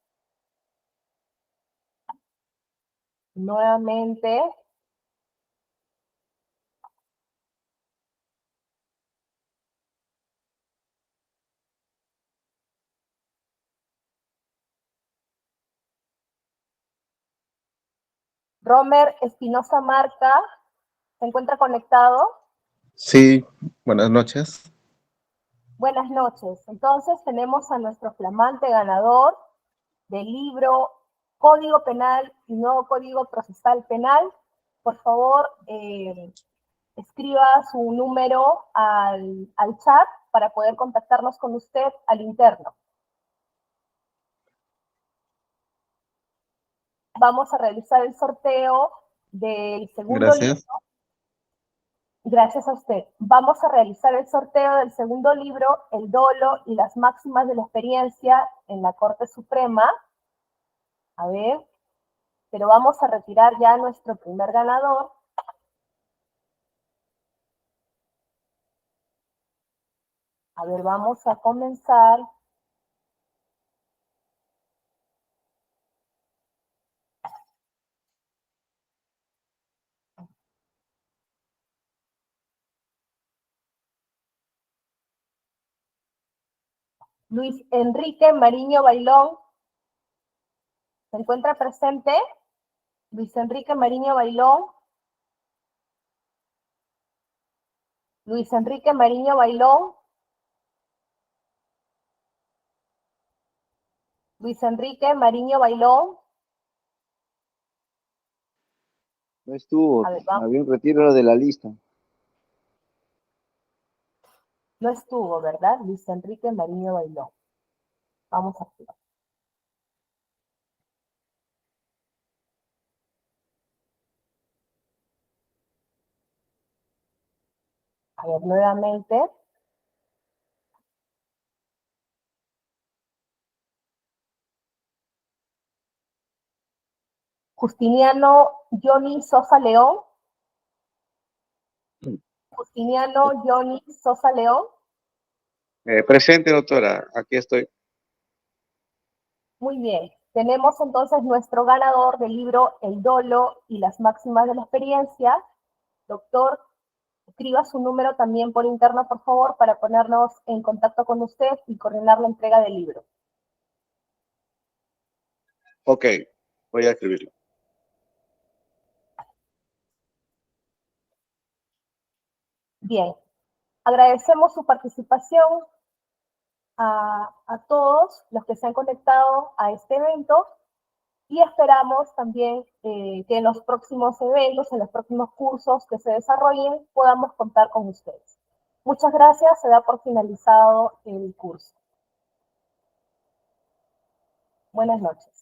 Nuevamente. Romer Espinosa Marca, ¿se encuentra conectado? Sí, buenas noches. Buenas noches. Entonces tenemos a nuestro flamante ganador del libro Código Penal y Nuevo Código Procesal Penal. Por favor, escriba su número al chat para poder contactarnos con usted al interno. Vamos a realizar el sorteo del segundo libro. Gracias. Gracias a usted. Vamos a realizar el sorteo del segundo libro, El dolo y las máximas de la experiencia en la Corte Suprema. A ver, pero vamos a retirar ya nuestro primer ganador. A ver, vamos a comenzar. Luis Enrique Mariño Bailón, ¿se encuentra presente? Luis Enrique Mariño Bailón. Luis Enrique Mariño Bailón. Luis Enrique Mariño Bailón. No estuvo, A ver, vamos. había un retiro de la lista. No estuvo, ¿verdad? Luis Enrique Mariño Bailón. Vamos a ver. A ver, nuevamente. Justiniano Johnny Sosa León. Justiniano Johnny Sosa León. Presente, doctora. Aquí estoy. Muy bien. Tenemos entonces nuestro ganador del libro El dolo y las máximas de la experiencia. Doctor, escriba su número también por interno, por favor, para ponernos en contacto con usted y coordinar la entrega del libro. Ok, voy a escribirlo. Bien. Agradecemos su participación a todos los que se han conectado a este evento y esperamos también que en los próximos eventos, en los próximos cursos que se desarrollen, podamos contar con ustedes. Muchas gracias, se da por finalizado el curso. Buenas noches.